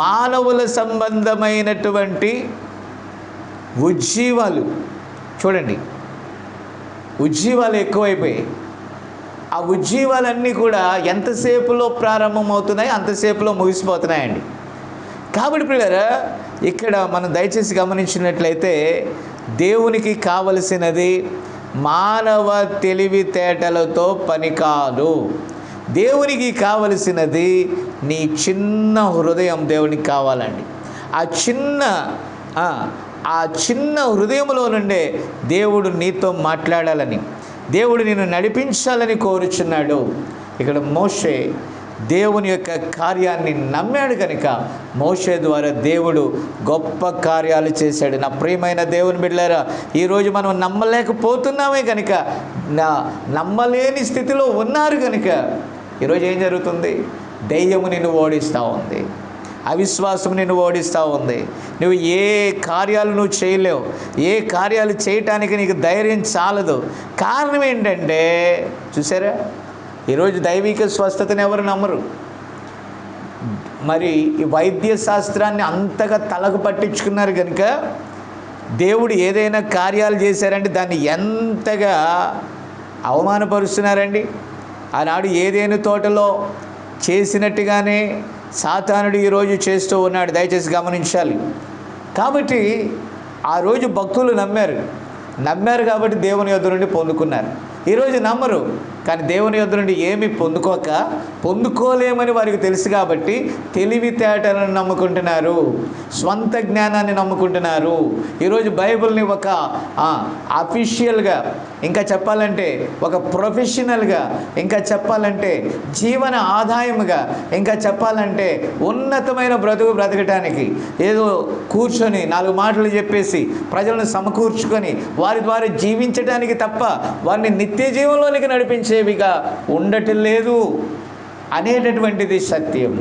మానవుల సంబంధమైనటువంటి ఉజ్జీవాలు చూడండి, ఉజ్జీవాలు ఎక్కువైపోయాయి. ఆ ఉజ్జీవాలన్నీ కూడా ఎంతసేపులో ప్రారంభమవుతున్నాయి, అంతసేపులో ముగిసిపోతున్నాయండి. కాబట్టి ప్రియులారా, ఇక్కడ మనం దయచేసి గమనించినట్లయితే దేవునికి కావలసినది మానవ తెలివితేటలతో పని కాదు. దేవునికి కావలసినది నీ చిన్న హృదయం దేవునికి కావాలండి. ఆ చిన్న హృదయంలో నుండే దేవుడు నీతో మాట్లాడాలని, దేవుడు నిన్ను నడిపించాలని కోరుచున్నాడు. ఇక్కడ మోషే దేవుని యొక్క కార్యాన్ని నమ్మాడు కనుక మోషే ద్వారా దేవుడు గొప్ప కార్యాలు చేశాడు. నా ప్రియమైన దేవుని బిడ్డలారా, ఈరోజు మనం నమ్మలేకపోతున్నామే కనుక, నమ్మలేని స్థితిలో ఉన్నారు కనుక ఈరోజు ఏం జరుగుతుంది? దెయ్యము నిన్ను ఓడిస్తూ ఉంది, అవిశ్వాసం నిన్ను ఓడిస్తూ ఉంది. నువ్వు ఏ కార్యాలు నువ్వు చేయలేవు, ఏ కార్యాలు చేయటానికి నీకు ధైర్యం చాలదు. కారణం ఏంటంటే, చూసారా, ఈరోజు దైవిక స్వస్థతను ఎవరు నమ్మరు. మరి ఈ వైద్య శాస్త్రాన్ని అంతగా తలకు పట్టించుకున్నారు కనుక దేవుడు ఏదైనా కార్యాలు చేశారంటే దాన్ని ఎంతగా అవమానపరుస్తున్నారండి. ఆనాడు ఏదేను తోటలో చేసినట్టుగానే సాతానుడు ఈరోజు చేస్తూ ఉన్నాడు. దయచేసి గమనించాలి. కాబట్టి ఆ రోజు భక్తులు నమ్మారు కాబట్టి దేవుని యొద్ద నుండి పొందుకున్నారు. ఈరోజు నమ్మరు, కానీ దేవుని యొద్ద నుండి ఏమి పొందుకోలేమని వారికి తెలుసు కాబట్టి తెలివితేటలను నమ్ముకుంటున్నారు, స్వంత జ్ఞానాన్ని నమ్ముకుంటున్నారు. ఈరోజు బైబిల్ని ఒక అఫీషియల్గా, ఇంకా చెప్పాలంటే ఒక ప్రొఫెషనల్గా, ఇంకా చెప్పాలంటే జీవన ఆదాయముగా, ఇంకా చెప్పాలంటే ఉన్నతమైన బ్రతకటానికి ఏదో కూర్చొని 4 మాటలు చెప్పేసి ప్రజలను సమకూర్చుకొని వారి ద్వారా జీవించడానికి తప్ప వారిని నిత్య జీవంలోనికి నడిపించేవిగా ఉండటం లేదు అనేటటువంటిది సత్యం.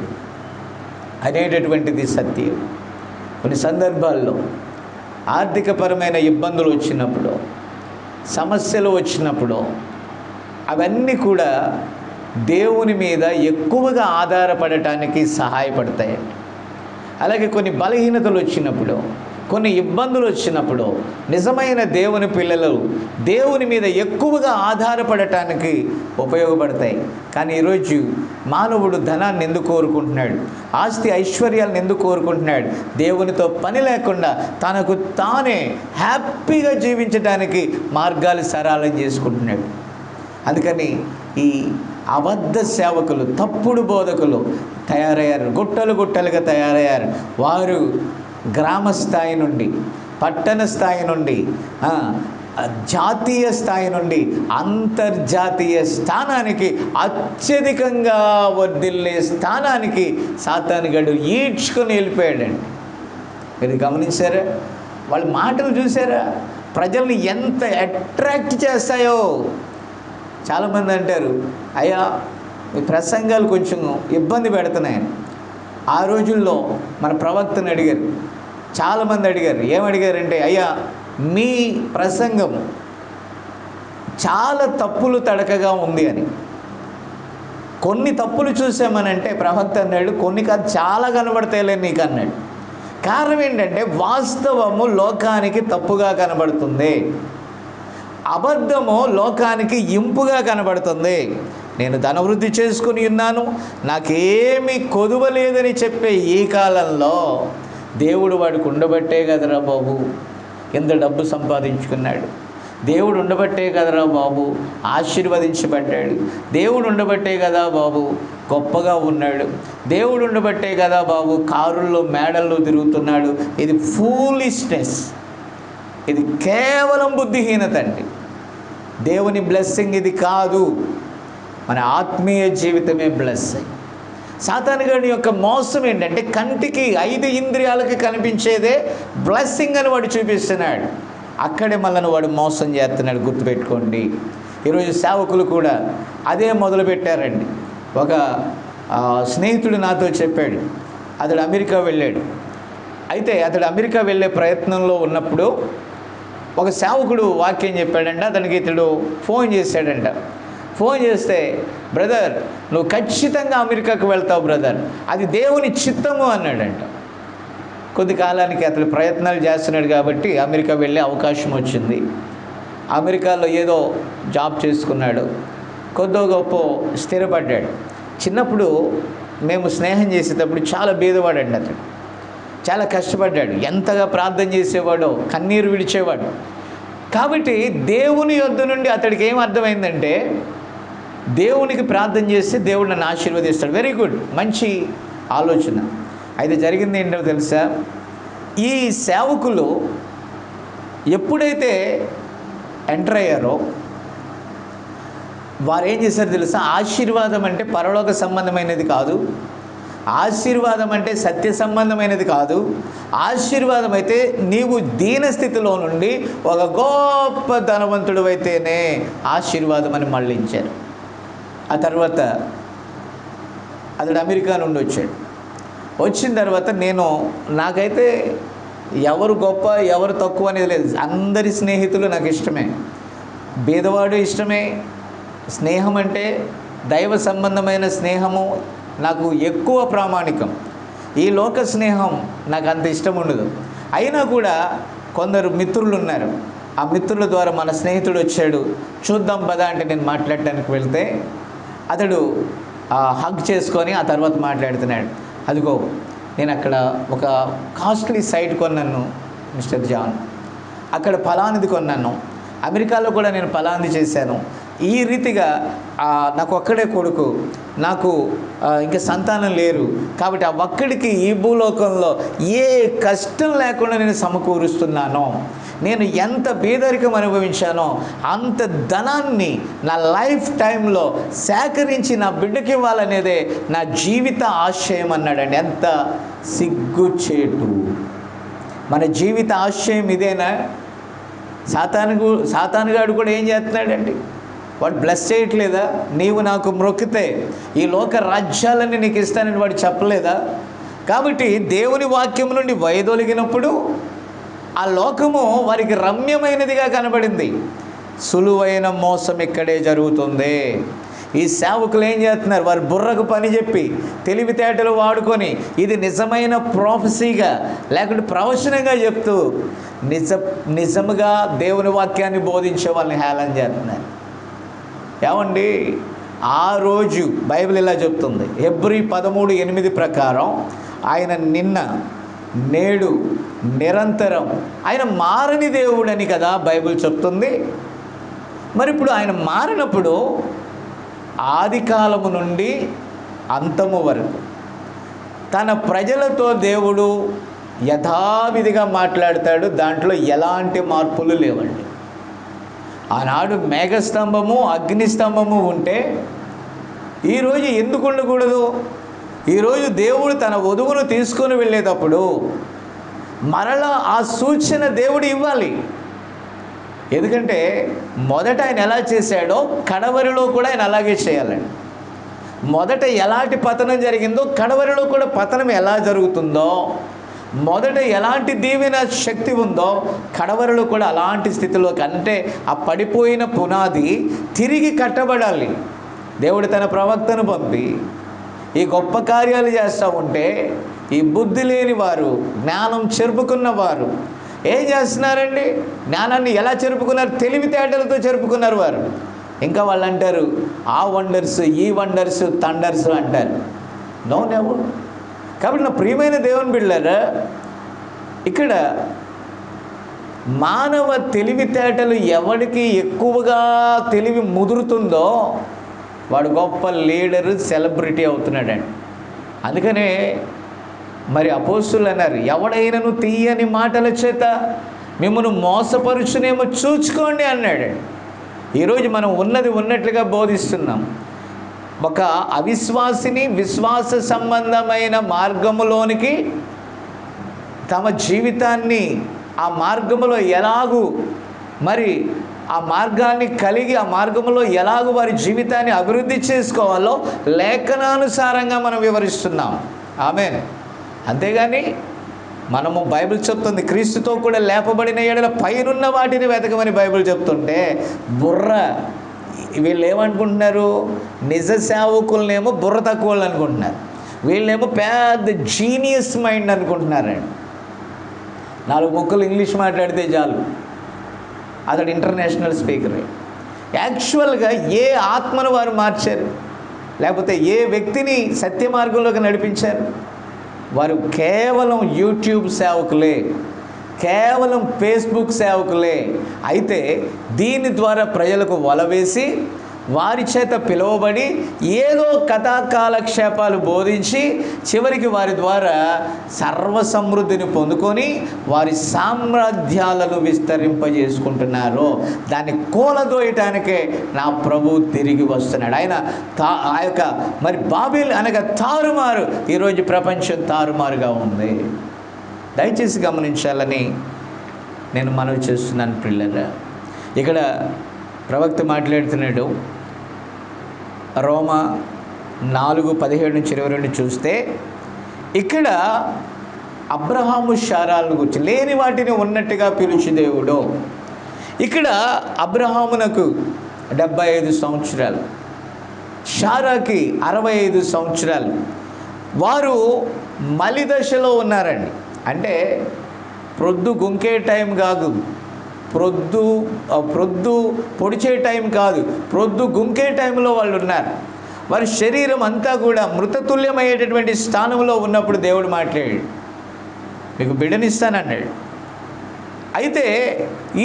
కొన్ని సందర్భాల్లో ఆర్థికపరమైన ఇబ్బందులు వచ్చినప్పుడు, సమస్యలు వచ్చినప్పుడు అవన్నీ కూడా దేవుని మీద ఎక్కువగా ఆధారపడటానికి సహాయపడతాయండి. అలాగే కొన్ని బలహీనతలు వచ్చినప్పుడు, కొన్ని ఇబ్బందులు వచ్చినప్పుడు నిజమైన దేవుని పిల్లలు దేవుని మీద ఎక్కువగా ఆధారపడటానికి ఉపయోగపడతాయి. కానీ ఈరోజు మానవుడు ధనాన్ని ఎందుకు కోరుకుంటున్నాడు, ఆస్తి ఐశ్వర్యాలను ఎందుకు కోరుకుంటున్నాడు? దేవునితో పని లేకుండా తనకు తానే హ్యాపీగా జీవించడానికి మార్గాలు సరళం చేసుకుంటున్నాడు. అందుకని ఈ అబద్ధ సేవకులు, తప్పుడు బోధకులు తయారయ్యారు, గుట్టలుగా తయారయ్యారు. వారు గ్రామ స్థాయి నుండి, పట్టణ స్థాయి నుండి, జాతీయ స్థాయి నుండి అంతర్జాతీయ స్థానానికి, అత్యధికంగా వర్ధిల్లే స్థానానికి సాతానుగాడు ఈడ్చుకొని వెళ్ళిపోయాడండి. మీరు గమనించారా? వాళ్ళ మాటలు చూసారా? ప్రజల్ని ఎంత అట్రాక్ట్ చేస్తాయో. చాలామంది అంటారు, అయ్యా ఈ ప్రసంగాలు కొంచెం ఇబ్బంది పెడుతున్నాయని. ఆ రోజుల్లో మన ప్రవక్తను అడిగారు, చాలామంది అడిగారు. ఏమడిగారంటే, అయ్యా మీ ప్రసంగం చాలా తప్పులు తడకగా ఉంది అని. కొన్ని తప్పులు చూసామనంటే ప్రవక్త అన్నాడు, కొన్ని కాదు చాలా కనబడతాయిలే నీకు అన్నాడు. కారణం ఏంటంటే వాస్తవము లోకానికి తప్పుగా కనబడుతుంది, అబద్ధము లోకానికి ఇంపుగా కనబడుతుంది. నేను ధనవృద్ధి చేసుకుని ఉన్నాను, నాకేమీ కొదువలేదని చెప్పే ఈ కాలంలో దేవుడు వాడికి ఉండబట్టే కదరా బాబు ఎంత డబ్బు సంపాదించుకున్నాడు, దేవుడు ఉండబట్టే కదరా బాబు ఆశీర్వదించబడ్డాడు, దేవుడు ఉండబట్టే కదా బాబు గొప్పగా ఉన్నాడు, దేవుడు ఉండబట్టే కదా బాబు కారుల్లో మేడల్లో తిరుగుతున్నాడు. ఇది ఫూలిష్నెస్, ఇది కేవలం బుద్ధిహీనత అండి. దేవుని బ్లెస్సింగ్ ఇది కాదు. మన ఆత్మీయ జీవితమే బ్లెస్సింగ్. సాతానుగాడి యొక్క మోసం ఏంటంటే కంటికి 5 ఇంద్రియాలకి కనిపించేదే బ్లెస్సింగ్ అని వాడు చూపిస్తున్నాడు. అక్కడే మళ్ళీ వాడు మోసం చేస్తున్నాడు. గుర్తుపెట్టుకోండి. ఈరోజు సేవకులు కూడా అదే మొదలుపెట్టారండి. ఒక స్నేహితుడు నాతో చెప్పాడు. అతడు అమెరికా వెళ్ళాడు. అయితే అతడు అమెరికా వెళ్ళే ప్రయత్నంలో ఉన్నప్పుడు ఒక సేవకుడు వాక్యం చెప్పాడంట. అతనికి ఇతడు ఫోన్ చేశాడంట. ఫోన్ చేస్తే, బ్రదర్ నువ్వు ఖచ్చితంగా అమెరికాకు వెళ్తావు బ్రదర్, అది దేవుని చిత్తము అన్నాడంట. కొద్ది కాలానికి అతడు ప్రయత్నాలు చేస్తున్నాడు కాబట్టి అమెరికా వెళ్ళే అవకాశం వచ్చింది. అమెరికాలో ఏదో జాబ్ చేసుకున్నాడు, కొద్దో గొప్ప స్థిరపడ్డాడు. చిన్నప్పుడు మేము స్నేహం చేసేటప్పుడు చాలా బీదవాడండి అతడు, చాలా కష్టపడ్డాడు, ఎంతగా ప్రార్థన చేసేవాడో, కన్నీరు విడిచేవాడు. కాబట్టి దేవుని యొద్ద నుండి అతడికి ఏం అర్థమైందంటే, దేవునికి ప్రార్థన చేస్తే దేవుడు నన్ను ఆశీర్వదిస్తాడు. వెరీ గుడ్, మంచి ఆలోచన. అయితే జరిగింది ఏంటో తెలుసా, ఈ సేవకులు ఎప్పుడైతే ఎంటర్ అయ్యారో వారు ఏం చేశారు తెలుసా, ఆశీర్వాదం అంటే పరలోక సంబంధమైనది కాదు, ఆశీర్వాదం అంటే సత్య సంబంధమైనది కాదు, ఆశీర్వాదం అయితే నీవు దీన స్థితిలో నుండి ఒక గొప్ప ధనవంతుడు అయితేనే ఆశీర్వాదం అని మళ్ళించారు. ఆ తర్వాత అతడు అమెరికా నుండి వచ్చాడు. వచ్చిన తర్వాత నాకైతే ఎవరు గొప్ప ఎవరు తక్కువ అనేది లేదు, అందరి స్నేహితులు నాకు ఇష్టమే, బీదవాడు ఇష్టమే. స్నేహం అంటే దైవ సంబంధమైన స్నేహము నాకు ఎక్కువ ప్రామాణికం. ఈ లోక స్నేహం నాకు అంత ఇష్టం ఉండదు. అయినా కూడా కొందరు మిత్రులు ఉన్నారు, ఆ మిత్రుల ద్వారా మన స్నేహితుడు వచ్చాడు, చూద్దాం పదా అంటే నేను మాట్లాడటానికి వెళ్తే అతడు హగ్ చేసుకొని ఆ తర్వాత మాట్లాడుతున్నాడు. అదిగో నేను అక్కడ ఒక కాస్ట్లీ సైట్ కొన్నాను మిస్టర్ జాన్, అక్కడ ఫలానిది కొన్నాను, అమెరికాలో కూడా నేను ఫలానిది చేశాను, ఈ రీతిగా నాకు ఒక్కడే కొడుకు, నాకు ఇంకా సంతానం లేరు, కాబట్టి ఆ ఒక్కడికి ఈ భూలోకంలో ఏ కష్టం లేకుండా నేను సమకూరుస్తున్నానో, నేను ఎంత పేదరికం అనుభవించానో అంత ధనాన్ని నా లైఫ్ టైంలో సేకరించి నా బిడ్డకి ఇవ్వాలనేదే నా జీవిత ఆశయం అన్నాడండి. ఎంత సిగ్గుచేటు! మన జీవిత ఆశయం ఇదేనా? సాతానుగాడు కూడా ఏం చేస్తున్నాడండి, వాడు బ్లెస్ చేయట్లేదా? నీవు నాకు మ్రొక్కితే ఈ లోక రాజ్యాలన్నీ నీకు ఇస్తానని వాడు చెప్పలేదా? కాబట్టి దేవుని వాక్యం నుండి వైదొలిగినప్పుడు ఆ లోకము వారికి రమ్యమైనదిగా కనబడింది. సులువైన మోసం ఇక్కడే జరుగుతుంది. ఈ సేవకులు ఏం చేస్తున్నారు, వారు బుర్రకు పని చెప్పి తెలివితేటలు వాడుకొని ఇది నిజమైన ప్రొఫెసీగా లేకుంటే ప్రవచనంగా చెప్తూ నిజముగా దేవుని వాక్యాన్ని బోధించే వాళ్ళని హేళన చేస్తున్నారు. ఏమండి, ఆ రోజు బైబిల్ ఇలా చెప్తుంది, హెబ్రీ 13:8 ప్రకారం ఆయన నిన్న నేడు నిరంతరం ఆయన మారని దేవుడని కదా బైబిల్ చెప్తుంది. మరి ఇప్పుడు ఆయన మారినప్పుడు ఆది కాలము నుండి అంతము వరకు తన ప్రజలతో దేవుడు యథావిధిగా మాట్లాడతాడు, దాంట్లో ఎలాంటి మార్పులు లేవండి. ఆనాడు మేఘస్తంభము అగ్నిస్తంభము ఉంటే ఈరోజు ఎందుకు ఉండకూడదు? ఈరోజు దేవుడు తన వధువును తీసుకొని వెళ్ళేటప్పుడు మరలా ఆ సూచన దేవుడు ఇవ్వాలి. ఎందుకంటే మొదట ఆయన ఎలా చేశాడో కడవరిలో కూడా ఆయన అలాగే చేయాలండి. మొదట ఎలాంటి పతనం జరిగిందో కడవరిలో కూడా పతనం ఎలా జరుగుతుందో, మొదట ఎలాంటి దీవెన శక్తి ఉందో కడవరిలో కూడా అలాంటి స్థితిలోకి, అంటే ఆ పడిపోయిన పునాది తిరిగి కట్టబడాలి. దేవుడు తన ప్రవక్తను పంపి ఈ గొప్ప కార్యాలు చేస్తూ ఉంటే ఈ బుద్ధి లేని వారు, జ్ఞానం చెరుపుకున్న వారు ఏం చేస్తున్నారండి? జ్ఞానాన్ని ఎలా చెరుపుకున్నారు? తెలివితేటలతో చెరుపుకున్నారు వారు. ఇంకా వాళ్ళు అంటారు ఆ వండర్స్, ఈ వండర్స్, థండర్స్ అంటారు. No never. కాబట్టి నా ప్రియమైన దేవుని బిడ్డలారా, ఇక్కడ మానవ తెలివితేటలు ఎవరికి ఎక్కువగా తెలివి ముదురుతుందో వాడు గొప్ప లీడరు, సెలబ్రిటీ అవుతున్నాడండి. అందుకనే మరి అపోస్తులు అన్నారు, ఎవడైనను తీయని మాటల చేత మిమ్మల్ని మోసపరుచునేమో చూచుకోండి అన్నాడు. ఈరోజు మనం ఉన్నది ఉన్నట్లుగా బోధిస్తున్నాం. ఒక అవిశ్వాసిని విశ్వాస సంబంధమైన మార్గములోనికి తమ జీవితాన్ని ఆ మార్గములో ఎలాగూ మరి ఆ మార్గాన్ని కలిగి ఆ మార్గంలో ఎలాగో వారి జీవితాన్ని అభివృద్ధి చేసుకోవాలో లేఖనానుసారంగా మనం వివరిస్తున్నాం. ఆమేన్. అంతేగాని మనము బైబిల్ చెప్తుంది క్రీస్తుతో కూడా లేపబడిన ఎడల పైనున్న వాటిని వెతకమని బైబిల్ చెప్తుంటే వీళ్ళు ఏమనుకుంటున్నారు, నిజ సేవకులనేమో బుర్ర తక్కువ వాళ్ళు అనుకుంటున్నారు, వీళ్ళేమో పెద్ద జీనియస్ మైండ్ అనుకుంటున్నారండి. 4 ముక్కలు ఇంగ్లీష్ మాట్లాడితే చాలు, అతడు ఇంటర్నేషనల్ స్పీకరే. యాక్చువల్గా ఏ ఆత్మను వారు మార్చారు, లేకపోతే ఏ వ్యక్తిని సత్య మార్గంలోకి నడిపించారు? వారు కేవలం యూట్యూబ్ సేవకులే, కేవలం ఫేస్బుక్ సేవకులే. అయితే దీని ద్వారా ప్రజలకు వలవేసి వారి చేత పిలువబడి ఏదో కథాకాలక్షేపాలు బోధించి చివరికి వారి ద్వారా సర్వసమృద్ధిని పొందుకొని వారి సామ్రాజ్యాలను విస్తరింపజేసుకుంటున్నారు. దాన్ని కూలదోయటానికే నా ప్రభు తిరిగి వస్తున్నాడు. ఆయన ఆ యొక్క మరి బాబిల్ అనగా తారుమారు, ఈరోజు ప్రపంచం తారుమారుగా ఉంది. దయచేసి గమనించాలని నేను మనవి చేస్తున్నాను పిల్లరా. ఇక్కడ ప్రవక్త మాట్లాడుతున్నాడు. రోమా 4:17-22 చూస్తే ఇక్కడ అబ్రహాము శారాలను గురించి లేని వాటిని ఉన్నట్టుగా పిలిచి దేవుడు. ఇక్కడ అబ్రహామునకు 75 సంవత్సరాలు, శారాకి 65 సంవత్సరాలు. వారు మలిదశలో ఉన్నారండి. అంటే ప్రొద్దు గుంకే టైం కాదు, ప్రొద్దు పొడిచే టైం కాదు, ప్రొద్దు గుంకే టైంలో వాళ్ళు ఉన్నారు. వారి శరీరం అంతా కూడా మృతతుల్యమయ్యేటటువంటి స్థానంలో ఉన్నప్పుడు దేవుడు మాట్లాడాడు, మీకు బిడ్డనిస్తానన్నాడు. అయితే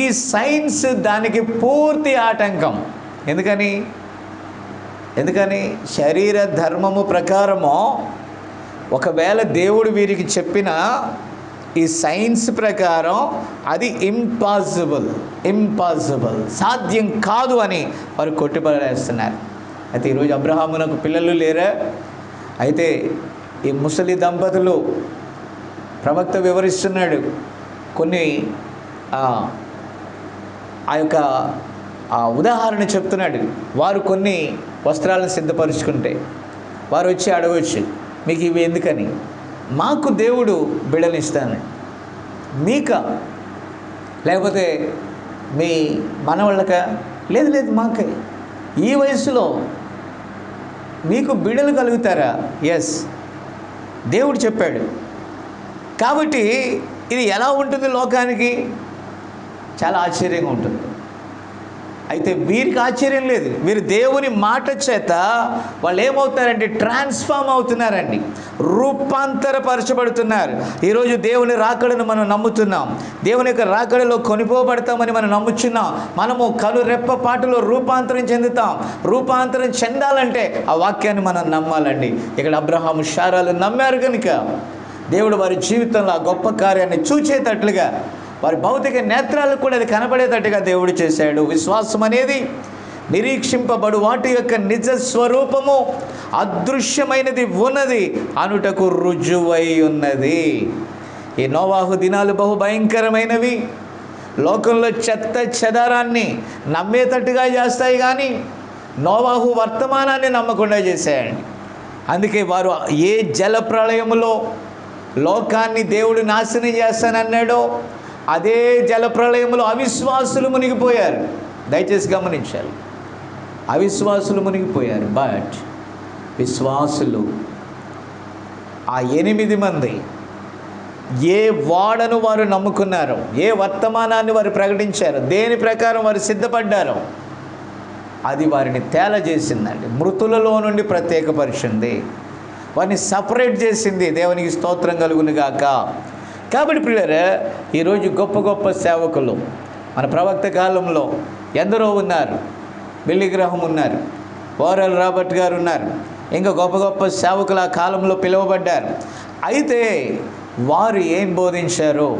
ఈ సైన్స్ దానికి పూర్తి ఆటంకం. ఎందుకని శరీర ధర్మము ప్రకారము ఒకవేళ దేవుడు వీరికి చెప్పిన ఈ సైన్స్ ప్రకారం అది ఇంపాసిబుల్, సాధ్యం కాదు అని వారు కొట్టిపడేస్తున్నారు. అయితే ఈరోజు అబ్రహామునకు పిల్లలు లేరా? అయితే ఈ ముసలి దంపతులు ప్రవక్త వివరిస్తున్నాడు. కొన్ని ఆ యొక్క ఉదాహరణ చెప్తున్నాడు. వారు కొన్ని వస్త్రాలను సిద్ధపరుచుకుంటే వారు వచ్చి అడగవచ్చు, మీకు ఇవి ఎందుకని? మాకు దేవుడు బిడ్డనిస్తాను, మీక లేకపోతే మీ మనవాళ్ళక? లేదు మాకే. ఈ వయసులో మీకు బిడ్డలు కలుగుతారా? ఎస్, దేవుడు చెప్పాడు. కాబట్టి ఇది ఎలా ఉంటుంది లోకానికి? చాలా ఆశ్చర్యంగా ఉంటుంది. అయితే వీరికి ఆశ్చర్యం లేదు. వీరు దేవుని మాట చేత వాళ్ళు ఏమవుతారంటే ట్రాన్స్ఫార్మ్ అవుతున్నారండి, రూపాంతరపరచబడుతున్నారు. ఈరోజు దేవుని రాకడను మనం నమ్ముతున్నాం, దేవుని యొక్క రాకడలో కొనిపోబడతామని మనం నమ్ముచున్నాం. మనము కనురెప్ప పాటులో రూపాంతరం చెందుతాం. రూపాంతరం చెందాలంటే ఆ వాక్యాన్ని మనం నమ్మాలండి. ఇక్కడ అబ్రహాము శారాలు నమ్మారు కనుక దేవుడు వారి జీవితంలో ఆ గొప్ప కార్యాన్ని చూచేటట్లుగా, వారి భౌతిక నేత్రాలకు కూడా అది కనబడేటట్టుగా దేవుడు చేశాడు. విశ్వాసం అనేది నిరీక్షింపబడు వాటి యొక్క నిజ స్వరూపము అదృశ్యమైనది ఉన్నది అనుటకు రుజువై ఉన్నది. ఈ నోవాహు దినాలు బహు భయంకరమైనవి. లోకంలో చెత్త చెదారాన్ని నమ్మేటట్టుగా చేస్తాయి, కానీ నోవాహు వర్తమానాన్ని నమ్మకుండా చేశాయండి. అందుకే వారు ఏ జల ప్రళయములో లోకాన్ని దేవుడు నాశనం చేస్తానన్నాడో అదే జలప్రళయంలో అవిశ్వాసులు మునిగిపోయారు. దయచేసి గమనించాలి, అవిశ్వాసులు మునిగిపోయారు. బట్ విశ్వాసులు ఆ 8 మంది ఏ వాడను వారు నమ్ముకున్నారో, ఏ వర్తమానాన్ని వారు ప్రకటించారో, దేని ప్రకారం వారు సిద్ధపడ్డారో అది వారిని తేలజేసిందండి. మృతులలో నుండి ప్రత్యేకపరిచింది, వారిని సపరేట్ చేసింది. దేవునికి స్తోత్రం కలుగును గాక. కాబట్టి ప్రియులారా, ఈరోజు గొప్ప గొప్ప సేవకులు మన ప్రవక్త కాలంలో ఎందరో ఉన్నారు. బిల్లీ గ్రహం ఉన్నారు, ఓరల్ రాబర్ట్ గారు ఉన్నారు, ఇంకా గొప్ప గొప్ప సేవకులు ఆ కాలంలో పిలువబడ్డారు. అయితే వారు ఏం బోధించారు?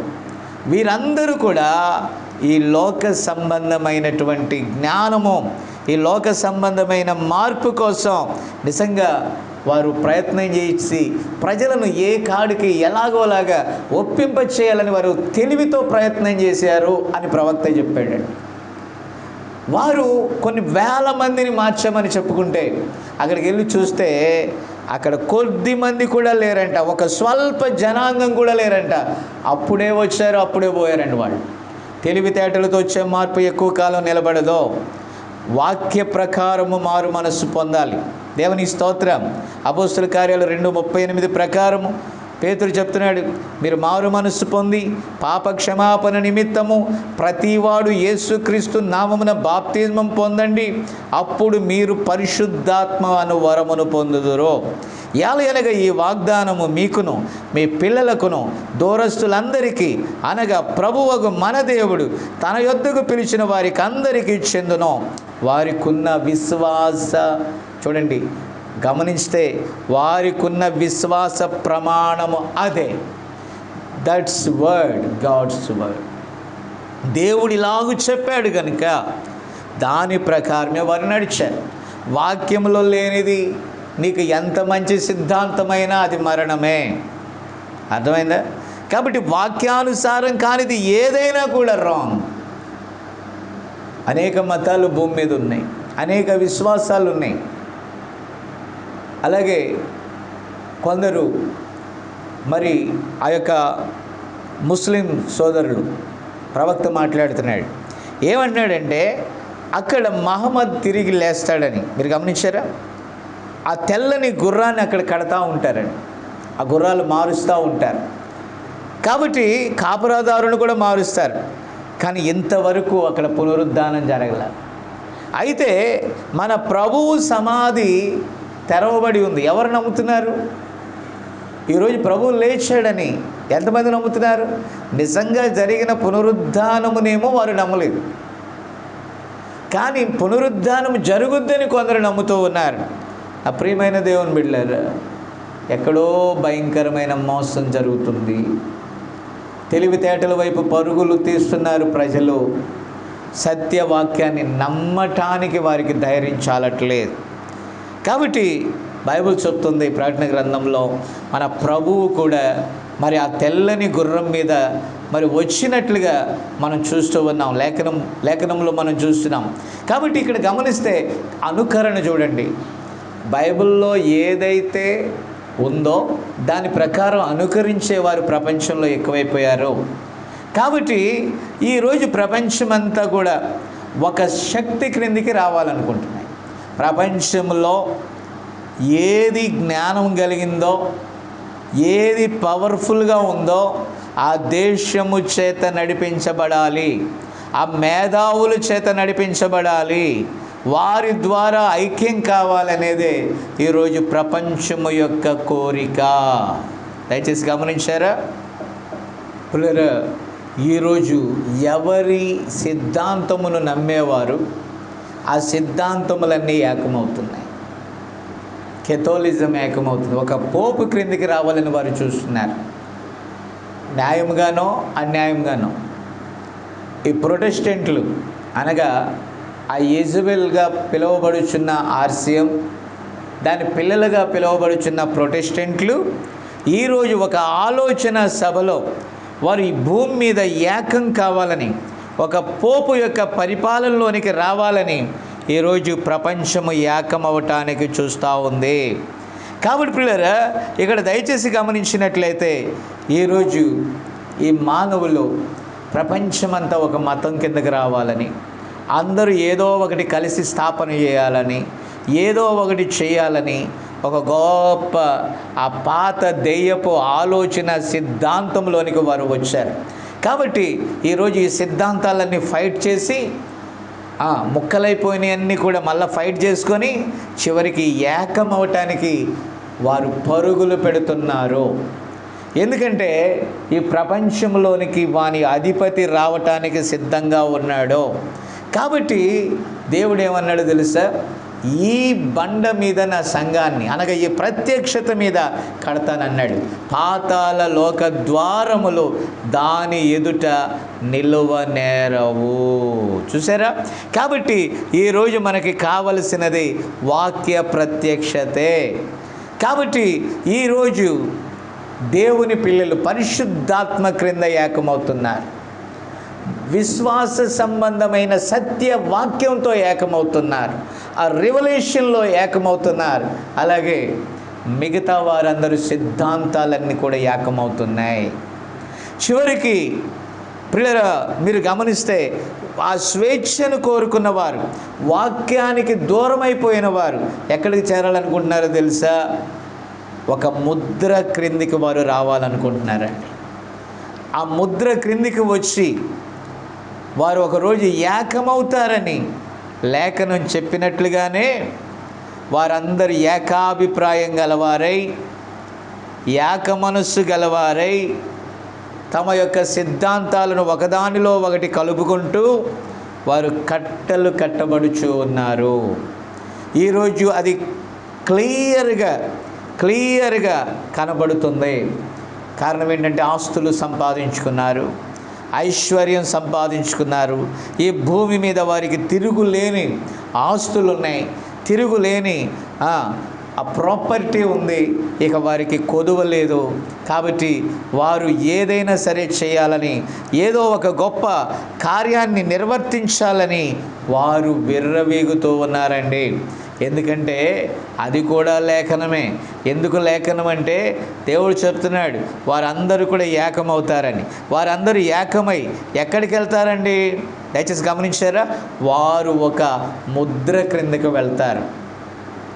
వీరందరూ కూడా ఈ లోక సంబంధమైనటువంటి జ్ఞానము, ఈ లోక సంబంధమైన మార్పు కోసం నిజంగా వారు ప్రయత్నం చేసి ప్రజలను ఏ కాడికి ఎలాగోలాగా ఒప్పింప చేయాలని వారు తెలివితో ప్రయత్నం చేశారు అని ప్రవక్త చెప్పాడు. వారు కొన్ని వేల మందిని మార్చామని చెప్పుకుంటే అక్కడికి వెళ్ళి చూస్తే అక్కడ కొద్ది మంది కూడా లేరంట, ఒక స్వల్ప జనాంగం కూడా లేరంట. అప్పుడే వచ్చారు, అప్పుడే పోయారండి వాళ్ళు. తెలివితేటలతో వచ్చే మార్పు ఎక్కువ కాలం నిలబడదో. వాక్య ప్రకారము మారు మనస్సు పొందాలి. దేవుని స్తోత్రం. అపోస్తుల కార్యాలు 2:38 ప్రకారము పేతురు చెప్తున్నాడు, మీరు మారు మనస్సు పొంది పాప క్షమాపణ నిమిత్తము ప్రతివాడు యేసుక్రీస్తు నామమున బాప్తిజమం పొందండి, అప్పుడు మీరు పరిశుద్ధాత్మ అను వరమును పొందుదురు. ఎలాగనగా ఈ వాగ్దానము మీకును మీ పిల్లలకును దూరస్తులందరికీ అనగా ప్రభువగు మన దేవుడు తన యొద్దకు పిలిచిన వారికి అందరికీ చెందును. వారికున్న విశ్వాస, చూడండి గమనిస్తే, వారికున్న విశ్వాస ప్రమాణము అదే. That's word, God's word. దేవుడు ఇలాగూ చెప్పాడు కనుక దాని ప్రకారమే వారు నడిచారు. వాక్యంలో లేనిది నీకు ఎంత మంచి సిద్ధాంతమైనా అది మరణమే. అర్థమైందా? కాబట్టి వాక్యానుసారం కానిది ఏదైనా కూడా రాంగ్. అనేక మతాలు భూమి మీద ఉన్నాయి, అనేక విశ్వాసాలు ఉన్నాయి. అలాగే కొందరు మరి ఆ యొక్క ముస్లిం సోదరుడు ప్రవక్త మాట్లాడుతున్నాడు. ఏమంటున్నాడంటే అక్కడ మహమ్మద్ తిరిగి లేస్తాడని. మీరు గమనించారా? ఆ తెల్లని గుర్రాన్ని అక్కడ కడతా ఉంటారండి, ఆ గుర్రాలు మారుస్తూ ఉంటారు. కాబట్టి కాపురాదారుని కూడా మారుస్తారు. కానీ ఇంతవరకు అక్కడ పునరుద్ధానం జరగల. అయితే మన ప్రభువు సమాధి తెరవబడి ఉంది. ఎవరు నమ్ముతున్నారు? ఈరోజు ప్రభువు లేచాడని ఎంతమంది నమ్ముతున్నారు? నిజంగా జరిగిన పునరుద్ధానమునేమో వారు నమ్మలేదు, కానీ పునరుద్ధానం జరుగుద్దని కొందరు నమ్ముతూ ఉన్నారు. అప్రియమైన దేవుని బిడ్డలారా, ఎక్కడో భయంకరమైన మోసం జరుగుతుంది. తెలివితేటల వైపు పరుగులు తీస్తున్నారు ప్రజలు. సత్యవాక్యాన్ని నమ్మటానికి వారికి ధైర్యం చాలట్లేదు. కాబట్టి బైబిల్ చెప్తుంది ప్రకటన గ్రంథంలో, మన ప్రభువు కూడా మరి ఆ తెల్లని గుర్రం మీద మరి వచ్చినట్లుగా మనం చూస్తూ ఉన్నాం. లేఖనంలో మనం చూస్తున్నాం. కాబట్టి ఇక్కడ గమనిస్తే అనుకరణ చూడండి. బైబిల్లో ఏదైతే ఉందో దాని ప్రకారం అనుకరించేవారు ప్రపంచంలో ఎక్కువైపోయారు. కాబట్టి ఈరోజు ప్రపంచమంతా కూడా ఒక శక్తి క్రిందికి రావాలనుకుంటున్నాయి. ప్రపంచంలో ఏది జ్ఞానం కలిగిందో, ఏది పవర్ఫుల్గా ఉందో ఆ దేశము చేత నడిపించబడాలి, ఆ మేధావుల చేత నడిపించబడాలి, వారి ద్వారా ఐక్యం కావాలనేదే ఈరోజు ప్రపంచము యొక్క కోరిక. దయచేసి గమనించారా పిల్లరా? ఈరోజు ఎవరి సిద్ధాంతమును నమ్మేవారు ఆ సిద్ధాంతములన్నీ ఏకమవుతున్నాయి. కెథోలిజం ఏకమవుతుంది. ఒక పోపు క్రిందికి రావాలని వారు చూస్తున్నారు, న్యాయంగానో అన్యాయంగానో. ఈ ప్రొటెస్టెంట్లు అనగా ఆ యెజబెల్గా పిలువబడుచున్న ఆర్సిఎం, దాని పిల్లలుగా పిలువబడుచున్న ప్రొటెస్టెంట్లు ఈరోజు ఒక ఆలోచన సభలో వారు ఈ భూమి మీద ఏకం కావాలని, ఒక పోపు యొక్క పరిపాలనలోనికి రావాలని ఈరోజు ప్రపంచము ఏకమవటానికి చూస్తూ ఉంది. కాబట్టి పిల్లరా, ఇక్కడ దయచేసి గమనించినట్లయితే ఈరోజు ఈ మానవులు ప్రపంచమంతా ఒక మతం కిందకి రావాలని, అందరూ ఏదో ఒకటి కలిసి స్థాపన చేయాలని, ఏదో ఒకటి చేయాలని ఒక గొప్ప ఆ పాత దెయ్యపు ఆలోచన సిద్ధాంతంలోనికి వారు వచ్చారు. కాబట్టి ఈరోజు ఈ సిద్ధాంతాలన్నీ ఫైట్ చేసి ముక్కలైపోయినవన్నీ కూడా మళ్ళీ ఫైట్ చేసుకొని చివరికి ఏకం అవటానికి వారు పరుగులు పెడుతున్నారు. ఎందుకంటే ఈ ప్రపంచంలోనికి వాని అధిపతి రావటానికి సిద్ధంగా ఉన్నాడు. కాబట్టి దేవుడు ఏమన్నాడు తెలుసా? ఈ బండ మీద నా సంఘాన్ని, అనగా ఈ ప్రత్యక్షత మీద కడతానన్నాడు. పాతాళ లోక ద్వారములు దాని ఎదుట నిలువనేరవు. చూసారా? కాబట్టి ఈరోజు మనకి కావలసినది వాక్య ప్రత్యక్షతే. కాబట్టి ఈరోజు దేవుని పిల్లలు పరిశుద్ధాత్మ క్రింద ఏకమవుతున్నారు. విశ్వాస సంబంధమైన సత్య వాక్యంతో ఏకమవుతున్నారు, ఆ రివల్యూషన్లో ఏకమవుతున్నారు. అలాగే మిగతా వారందరూ సిద్ధాంతాలన్నీ కూడా ఏకమవుతున్నాయి. చివరికి ప్రియులారా, మీరు గమనిస్తే ఆ స్వేచ్ఛను కోరుకున్న వారు, వాక్యానికి దూరమైపోయిన వారు ఎక్కడికి చేరాలనుకుంటున్నారో తెలుసా? ఒక ముద్ర క్రిందికి వారు రావాలనుకుంటున్నారండి. ఆ ముద్ర క్రిందికి వచ్చి వారు ఒకరోజు ఏకమవుతారని లేఖనం చెప్పినట్లుగానే వారందరూ ఏకాభిప్రాయం గలవారై, ఏక మనస్సు గలవారై, తమ యొక్క సిద్ధాంతాలను ఒకదానిలో ఒకటి కలుపుకుంటూ వారు కట్టలు కట్టబడుచు ఉన్నారు. ఈరోజు అది క్లియర్గా కనబడుతుంది. కారణం ఏంటంటే ఆస్తులు సంపాదించుకున్నారు, ఐశ్వర్యం సంపాదించుకున్నారు. ఈ భూమి మీద వారికి తిరుగులేని ఆస్తులు ఉన్నాయి, తిరుగులేని ఆ ప్రాపర్టీ ఉంది. ఇక వారికి కొదువ లేదు. కాబట్టి వారు ఏదైనా సరే చేయాలని, ఏదో ఒక గొప్ప కార్యాన్ని నిర్వర్తించాలని వారు విర్రవీగుతూ ఉన్నారండి. ఎందుకంటే అది కూడా లేఖనమే. ఎందుకు లేఖనం అంటే దేవుడు చెప్తున్నాడు వారందరూ కూడా ఏకమవుతారని. వారందరూ ఏకమై ఎక్కడికి వెళ్తారండి? దయచేసి గమనించారా? వారు ఒక ముద్ర క్రిందకు వెళ్తారు.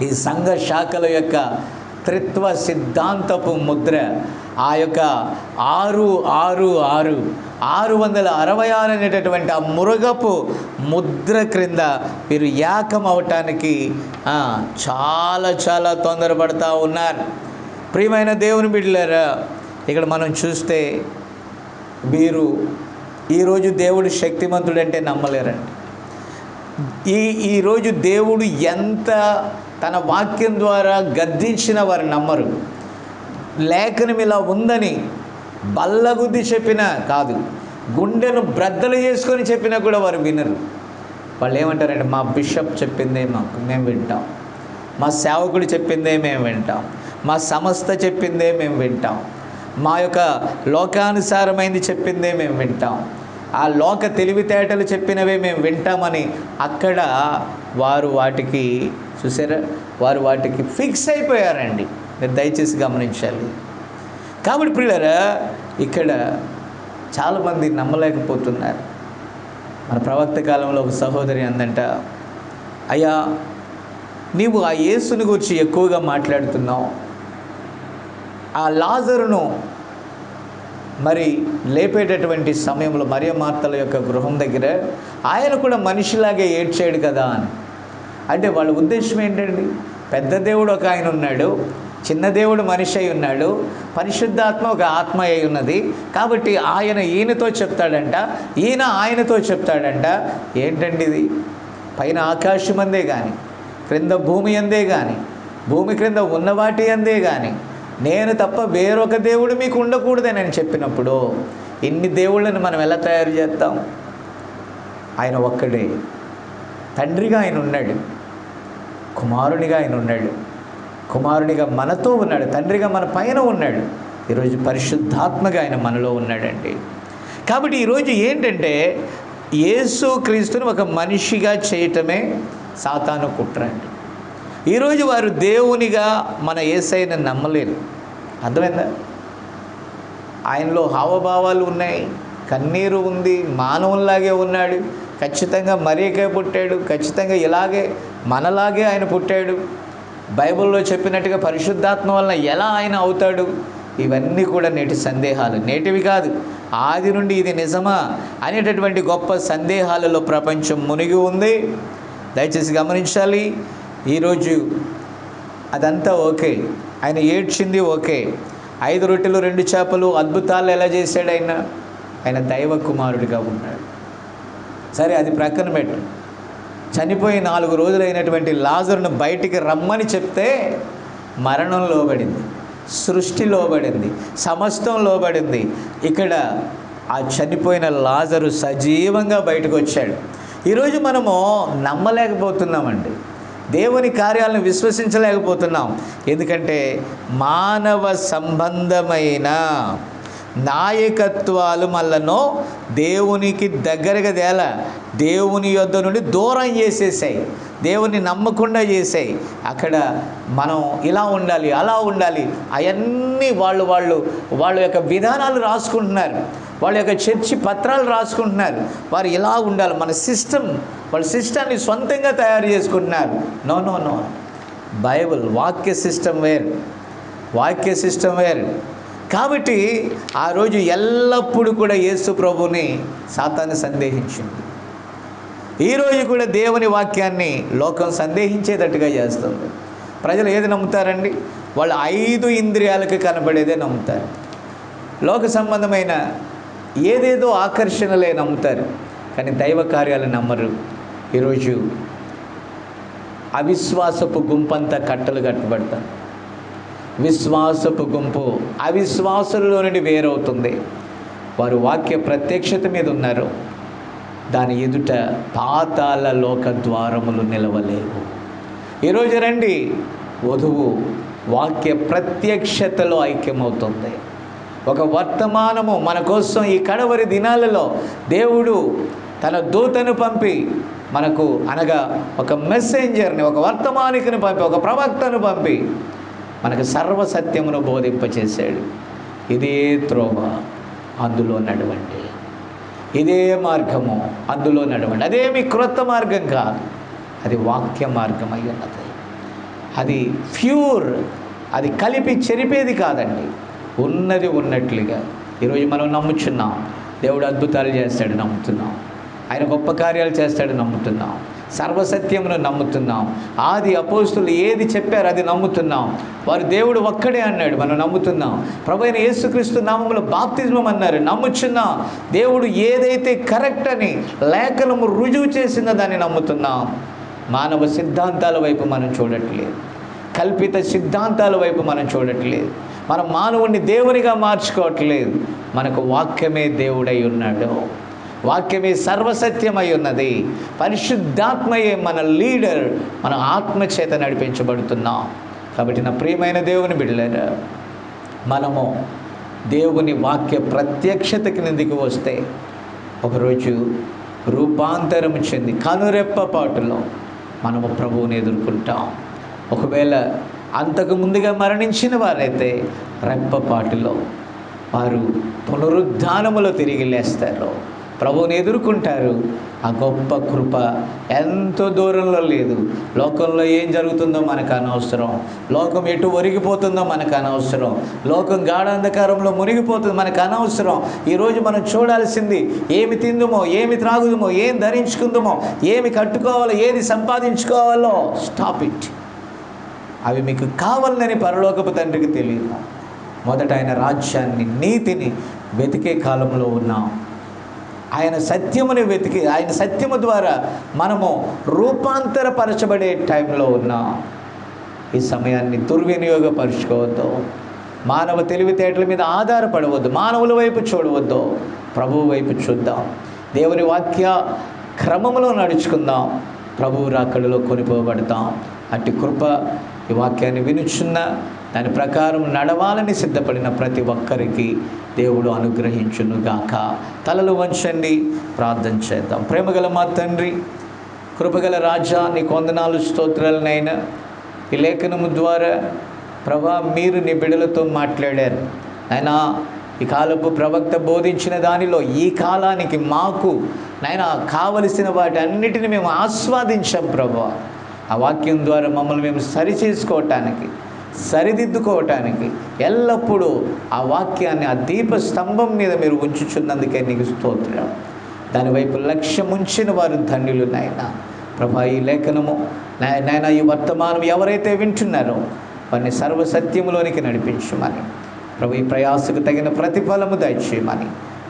ఈ సంఘ శాఖల యొక్క త్రిత్వ సిద్ధాంతపు ముద్ర, ఆ యొక్క 666 అనేటటువంటి ఆ మురుగపు ముద్ర క్రింద వీరు ఏకం అవటానికి చాలా తొందరపడతా ఉన్నారు. ప్రియమైన దేవుని బిడ్డలారా, ఇక్కడ మనం చూస్తే వీరు ఈరోజు దేవుడు శక్తిమంతుడంటే నమ్మలేరండి. ఈరోజు దేవుడు ఎంత తన వాక్యం ద్వారా గద్దించిన వారు నమ్మరు. లేఖనం ఇలా ఉందని బల్లగుద్ది చెప్పినా కాదు, గుండెను బ్రద్దలు చేసుకొని చెప్పినా కూడా వారు వినరు. వాళ్ళు ఏమంటారంటే, మా బిషప్ చెప్పిందే మేము వింటాం, మా సేవకుడు చెప్పిందే మేము వింటాం, మా సంస్థ చెప్పిందే మేము వింటాం, మా యొక్క లోకానుసారమైంది చెప్పిందే మేము వింటాం, ఆ లోక తెలివితేటలు చెప్పినవే మేము వింటామని అక్కడ వారు వాటికి ఫిక్స్ అయిపోయారండి. మీరు దయచేసి గమనించాలి. కాబట్టి ప్రియులారా, ఇక్కడ చాలామంది నమ్మలేకపోతున్నారు. మన ప్రవక్త కాలంలో ఒక సహోదరి అందంట, అయ్యా నీవు ఆ యేసుని గురించి ఎక్కువగా మాట్లాడుతున్నావు, ఆ లాజరును మరి లేపేటటువంటి సమయంలో మరియ మార్తల యొక్క గృహం దగ్గర ఆయన కూడా మనిషిలాగే ఏడ్చాడు కదా అని. అంటే వాళ్ళ ఉద్దేశం ఏంటండి? పెద్ద దేవుడు ఒక ఆయన ఉన్నాడు, చిన్న దేవుడు మనిషి అయి ఉన్నాడు, పరిశుద్ధాత్మ ఒక ఆత్మ అయి ఉన్నది. కాబట్టి ఆయన ఈయనతో చెప్తాడంట, ఈయన ఆయనతో చెప్తాడంట. ఏంటండి ఇది? పైన ఆకాశం అందే కానీ, క్రింద భూమి అందే కానీ, భూమి క్రింద ఉన్నవాటి అందే కానీ నేను తప్ప వేరొక దేవుడు మీకు ఉండకూడదని నేను చెప్పినప్పుడు ఇన్ని దేవుళ్ళని మనం ఎలా తయారు చేస్తాం? ఆయన ఒక్కడే. తండ్రిగా ఆయన ఉన్నాడు, కుమారునిగా ఆయన ఉన్నాడు, కుమారునిగా మనతో ఉన్నాడు, తండ్రిగా మన పైన ఉన్నాడు. ఈరోజు పరిశుద్ధాత్మగా ఆయన మనలో ఉన్నాడండి. కాబట్టి ఈరోజు ఏంటంటే యేసు క్రీస్తుని ఒక మనిషిగా చేయటమే సాతాను కుట్ర అండి. ఈరోజు వారు దేవునిగా మన యేసయ్యను నమ్మలేరు. అర్థమైందా? ఆయనలో హావభావాలు ఉన్నాయి, కన్నీరు ఉంది, మానవుల్లాగే ఉన్నాడు, ఖచ్చితంగా మరియకే పుట్టాడు, ఖచ్చితంగా ఇలాగే మనలాగే ఆయన పుట్టాడు, బైబిల్లో చెప్పినట్టుగా పరిశుద్ధాత్మ వలన ఎలా ఆయన అవుతాడు? ఇవన్నీ కూడా నేటి సందేహాలు, నేటివి కాదు, ఆది నుండి ఇది నిజమా అనేటటువంటి గొప్ప సందేహాలలో ప్రపంచం మునిగి ఉంది. దయచేసి గమనించాలి. ఈరోజు అదంతా ఓకే, ఆయన ఏడ్చింది ఓకే, 5 రొట్టెలు 2 చేపలు అద్భుతాలు ఎలా చేశాడు ఆయన దైవ కుమారుడిగా ఉన్నాడు. సరే, అది ప్రక్కన పెట్టు. చనిపోయి 4 రోజులైనటువంటి లాజరును బయటికి రమ్మని చెప్తే మరణం లోబడింది, సృష్టి లోబడింది, సమస్తం లోబడింది. ఇక్కడ ఆ చనిపోయిన లాజరు సజీవంగా బయటకు వచ్చాడు. ఈరోజు మనము నమ్మలేకపోతున్నామండి, దేవుని కార్యాలను విశ్వసించలేకపోతున్నాం. ఎందుకంటే మానవ సంబంధమైన నాయకత్వాలు మనలను దేవునికి దగ్గరగా దేవుని యొద్ద నుండి దూరం చేసేసాయి, దేవుని నమ్మకుండా చేసాయి. అక్కడ మనం ఇలా ఉండాలి, అలా ఉండాలి, అవన్నీ వాళ్ళ యొక్క విధానాలు రాసుకుంటున్నారు, వాళ్ళ యొక్క చర్చి పత్రాలు రాసుకుంటున్నారు. వారు ఇలా ఉండాలి, మన వాళ్ళ సిస్టాన్ని సొంతంగా తయారు చేసుకుంటున్నారు. నో నో నో బైబిల్ వాక్య సిస్టమ్ వేరు. కాబట్టి ఆ రోజు ఎల్లప్పుడూ కూడా యేసు ప్రభుని సాతాను సందేహించింది. ఈరోజు కూడా దేవుని వాక్యాన్ని లోకం సందేహించేటట్టుగా చేస్తుంది. ప్రజలు ఏది నమ్ముతారండి? వాళ్ళు 5 ఇంద్రియాలకు కనబడేదే నమ్ముతారు. లోక సంబంధమైన ఏదేదో ఆకర్షణలే నమ్ముతారు, కానీ దైవ కార్యాలు నమ్మరు. ఈరోజు అవిశ్వాసపు గుంపంతా కట్టలు కట్టబడతారు. విశ్వాసపు గుంపు అవిశ్వాసులలో నుండి వేరవుతుంది. వారు వాక్య ప్రత్యక్షత మీద ఉన్నారు, దాని ఎదుట పాతాళ లోక ద్వారములు నిలవలేవు. ఈరోజు రండి, వధువు వాక్య ప్రత్యక్షతలో ఐక్యమవుతుంది. ఒక వర్తమానము మన కోసం ఈ కడవరి దినాలలో దేవుడు తన దూతను పంపి మనకు, అనగా ఒక మెసెంజర్ని, ఒక వర్తమానికుని పంపి, ఒక ప్రవక్తను పంపి మనకు సర్వసత్యమును బోధింపచేశాడు. ఇదే త్రోవ, అందులో నడవండి. ఇదే మార్గము, అందులో నడవండి. అదేమి క్రొత్త మార్గం కాదు, అది వాక్య మార్గం అయి ఉన్నది. అది ప్యూర్, అది కలిపి చెరిపేది కాదండి, ఉన్నది ఉన్నట్లుగా. ఈరోజు మనం నమ్ముచున్నాం, దేవుడు అద్భుతాలు చేస్తాడు నమ్ముతున్నాం, ఆయన గొప్ప కార్యాలు చేస్తాడు నమ్ముతున్నాం, సర్వసత్యమును నమ్ముతున్నాం, ఆది అపోస్తులు ఏది చెప్పారు అది నమ్ముతున్నాం, వారు దేవుడు ఒక్కడే అన్నాడు మనం నమ్ముతున్నాం, ప్రభువైన యేసుక్రీస్తు నామములో బాప్తిజం అన్నారు నమ్ముచున్నాం, దేవుడు ఏదైతే కరెక్ట్ అని లేఖనము రుజువు చేసిందో దాన్ని నమ్ముతున్నాం. మానవ సిద్ధాంతాల వైపు మనం చూడట్లేదు, కల్పిత సిద్ధాంతాల వైపు మనం చూడట్లేదు, మనం మానవుణ్ణి దేవునిగా మార్చుకోవట్లేదు. మనకు వాక్యమే దేవుడై ఉన్నాడు, వాక్యమే సర్వసత్యమై ఉన్నది, పరిశుద్ధాత్మయే మన లీడర్, మన ఆత్మచేత నడిపించబడుతున్నాం. కాబట్టి నా ప్రియమైన దేవుని బిడ్డలారా, మనము దేవుని వాక్య ప్రత్యక్షత కిందికి వస్తే ఒకరోజు రూపాంతరం చెంది కనురెప్పపాటులో మనము ప్రభువుని ఎదుర్కొంటాం. ఒకవేళ అంతకు ముందుగా మరణించిన వారైతే రెప్పపాటులో వారు పునరుద్ధానములో తిరిగి లేస్తారు, ప్రభువుని ఎదుర్కొంటారు. ఆ గొప్ప కృప ఎంతో దూరంలో లేదు. లోకంలో ఏం జరుగుతుందో మనకు అనవసరం, లోకం ఎటు ఒరిగిపోతుందో మనకు అనవసరం, లోకం గాఢాంధకారంలో మునిగిపోతుంది మనకు అనవసరం. ఈరోజు మనం చూడాల్సింది ఏమి తిందుమో, ఏమి త్రాగుదుమో, ఏం ధరించుకుందుమో, ఏమి కట్టుకోవాలో, ఏది సంపాదించుకోవాలో. Stop it. అవి మీకు కావాలని పరలోకపు తండ్రికి తెలియదు. మొదట ఆయన రాజ్యాన్ని, నీతిని వెతికే కాలంలో ఉన్నాం. ఆయన సత్యముని వెతికి, ఆయన సత్యము ద్వారా మనము రూపాంతరపరచబడే టైంలో ఉన్నాం. ఈ సమయాన్ని దుర్వినియోగపరుచుకోవద్దు, మానవ తెలివితేటల మీద ఆధారపడవద్దు, మానవుల వైపు చూడవద్దు, ప్రభువు వైపు చూద్దాం, దేవుని వాక్య క్రమములో నడుచుకుందాం, ప్రభువు రాకడలో కొనిపోబడతాం. అట్టి కృప ఈ వాక్యాన్ని వినుచున్న దాని ప్రకారం నడవాలని సిద్ధపడిన ప్రతి ఒక్కరికి దేవుడు అనుగ్రహించునుగాక. తలలు వంచండి, ప్రార్థన చేద్దాం. ప్రేమగల మా తండ్రి, కృపగల రాజా, నీకు వందనాలు స్తోత్రాలనైనా ఈ లేఖనము ద్వారా ప్రభా మీరు నీ బిడ్డలతో మాట్లాడారు. అయినా ఈ కాలపు ప్రవక్త బోధించిన దానిలో ఈ కాలానికి మాకు నైనా కావలసిన వాటి అన్నిటిని మేము ఆస్వాదించాం ప్రభా. ఆ వాక్యం ద్వారా మమ్మల్ని మేము సరిచేసుకోవటానికి, సరిదిద్దుకోవటానికి ఎల్లప్పుడూ ఆ వాక్యాన్ని ఆ దీప స్తంభం మీద మీరు ఉంచుచున్నందుకే నీకు స్తోత్రం. దానివైపు లక్ష్యం ఉంచిన వారు ధన్యులు నాయన. ప్రభా ఈ లేఖనము నాయన, ఈ వర్తమానం ఎవరైతే వింటున్నారో వారిని సర్వసత్యములోనికి నడిపించమని, ప్రభు ఈ ప్రయాసకు తగిన ప్రతిఫలము దయచేయమని,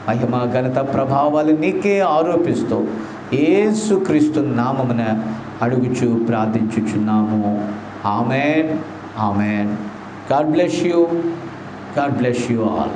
మహిమ ఘనత ప్రభావాలు నీకే ఆరోపిస్తూ యేసుక్రీస్తు నామమున అడుగుచు ప్రార్థించుచున్నాము. Amen, amen. God bless you. God bless you all.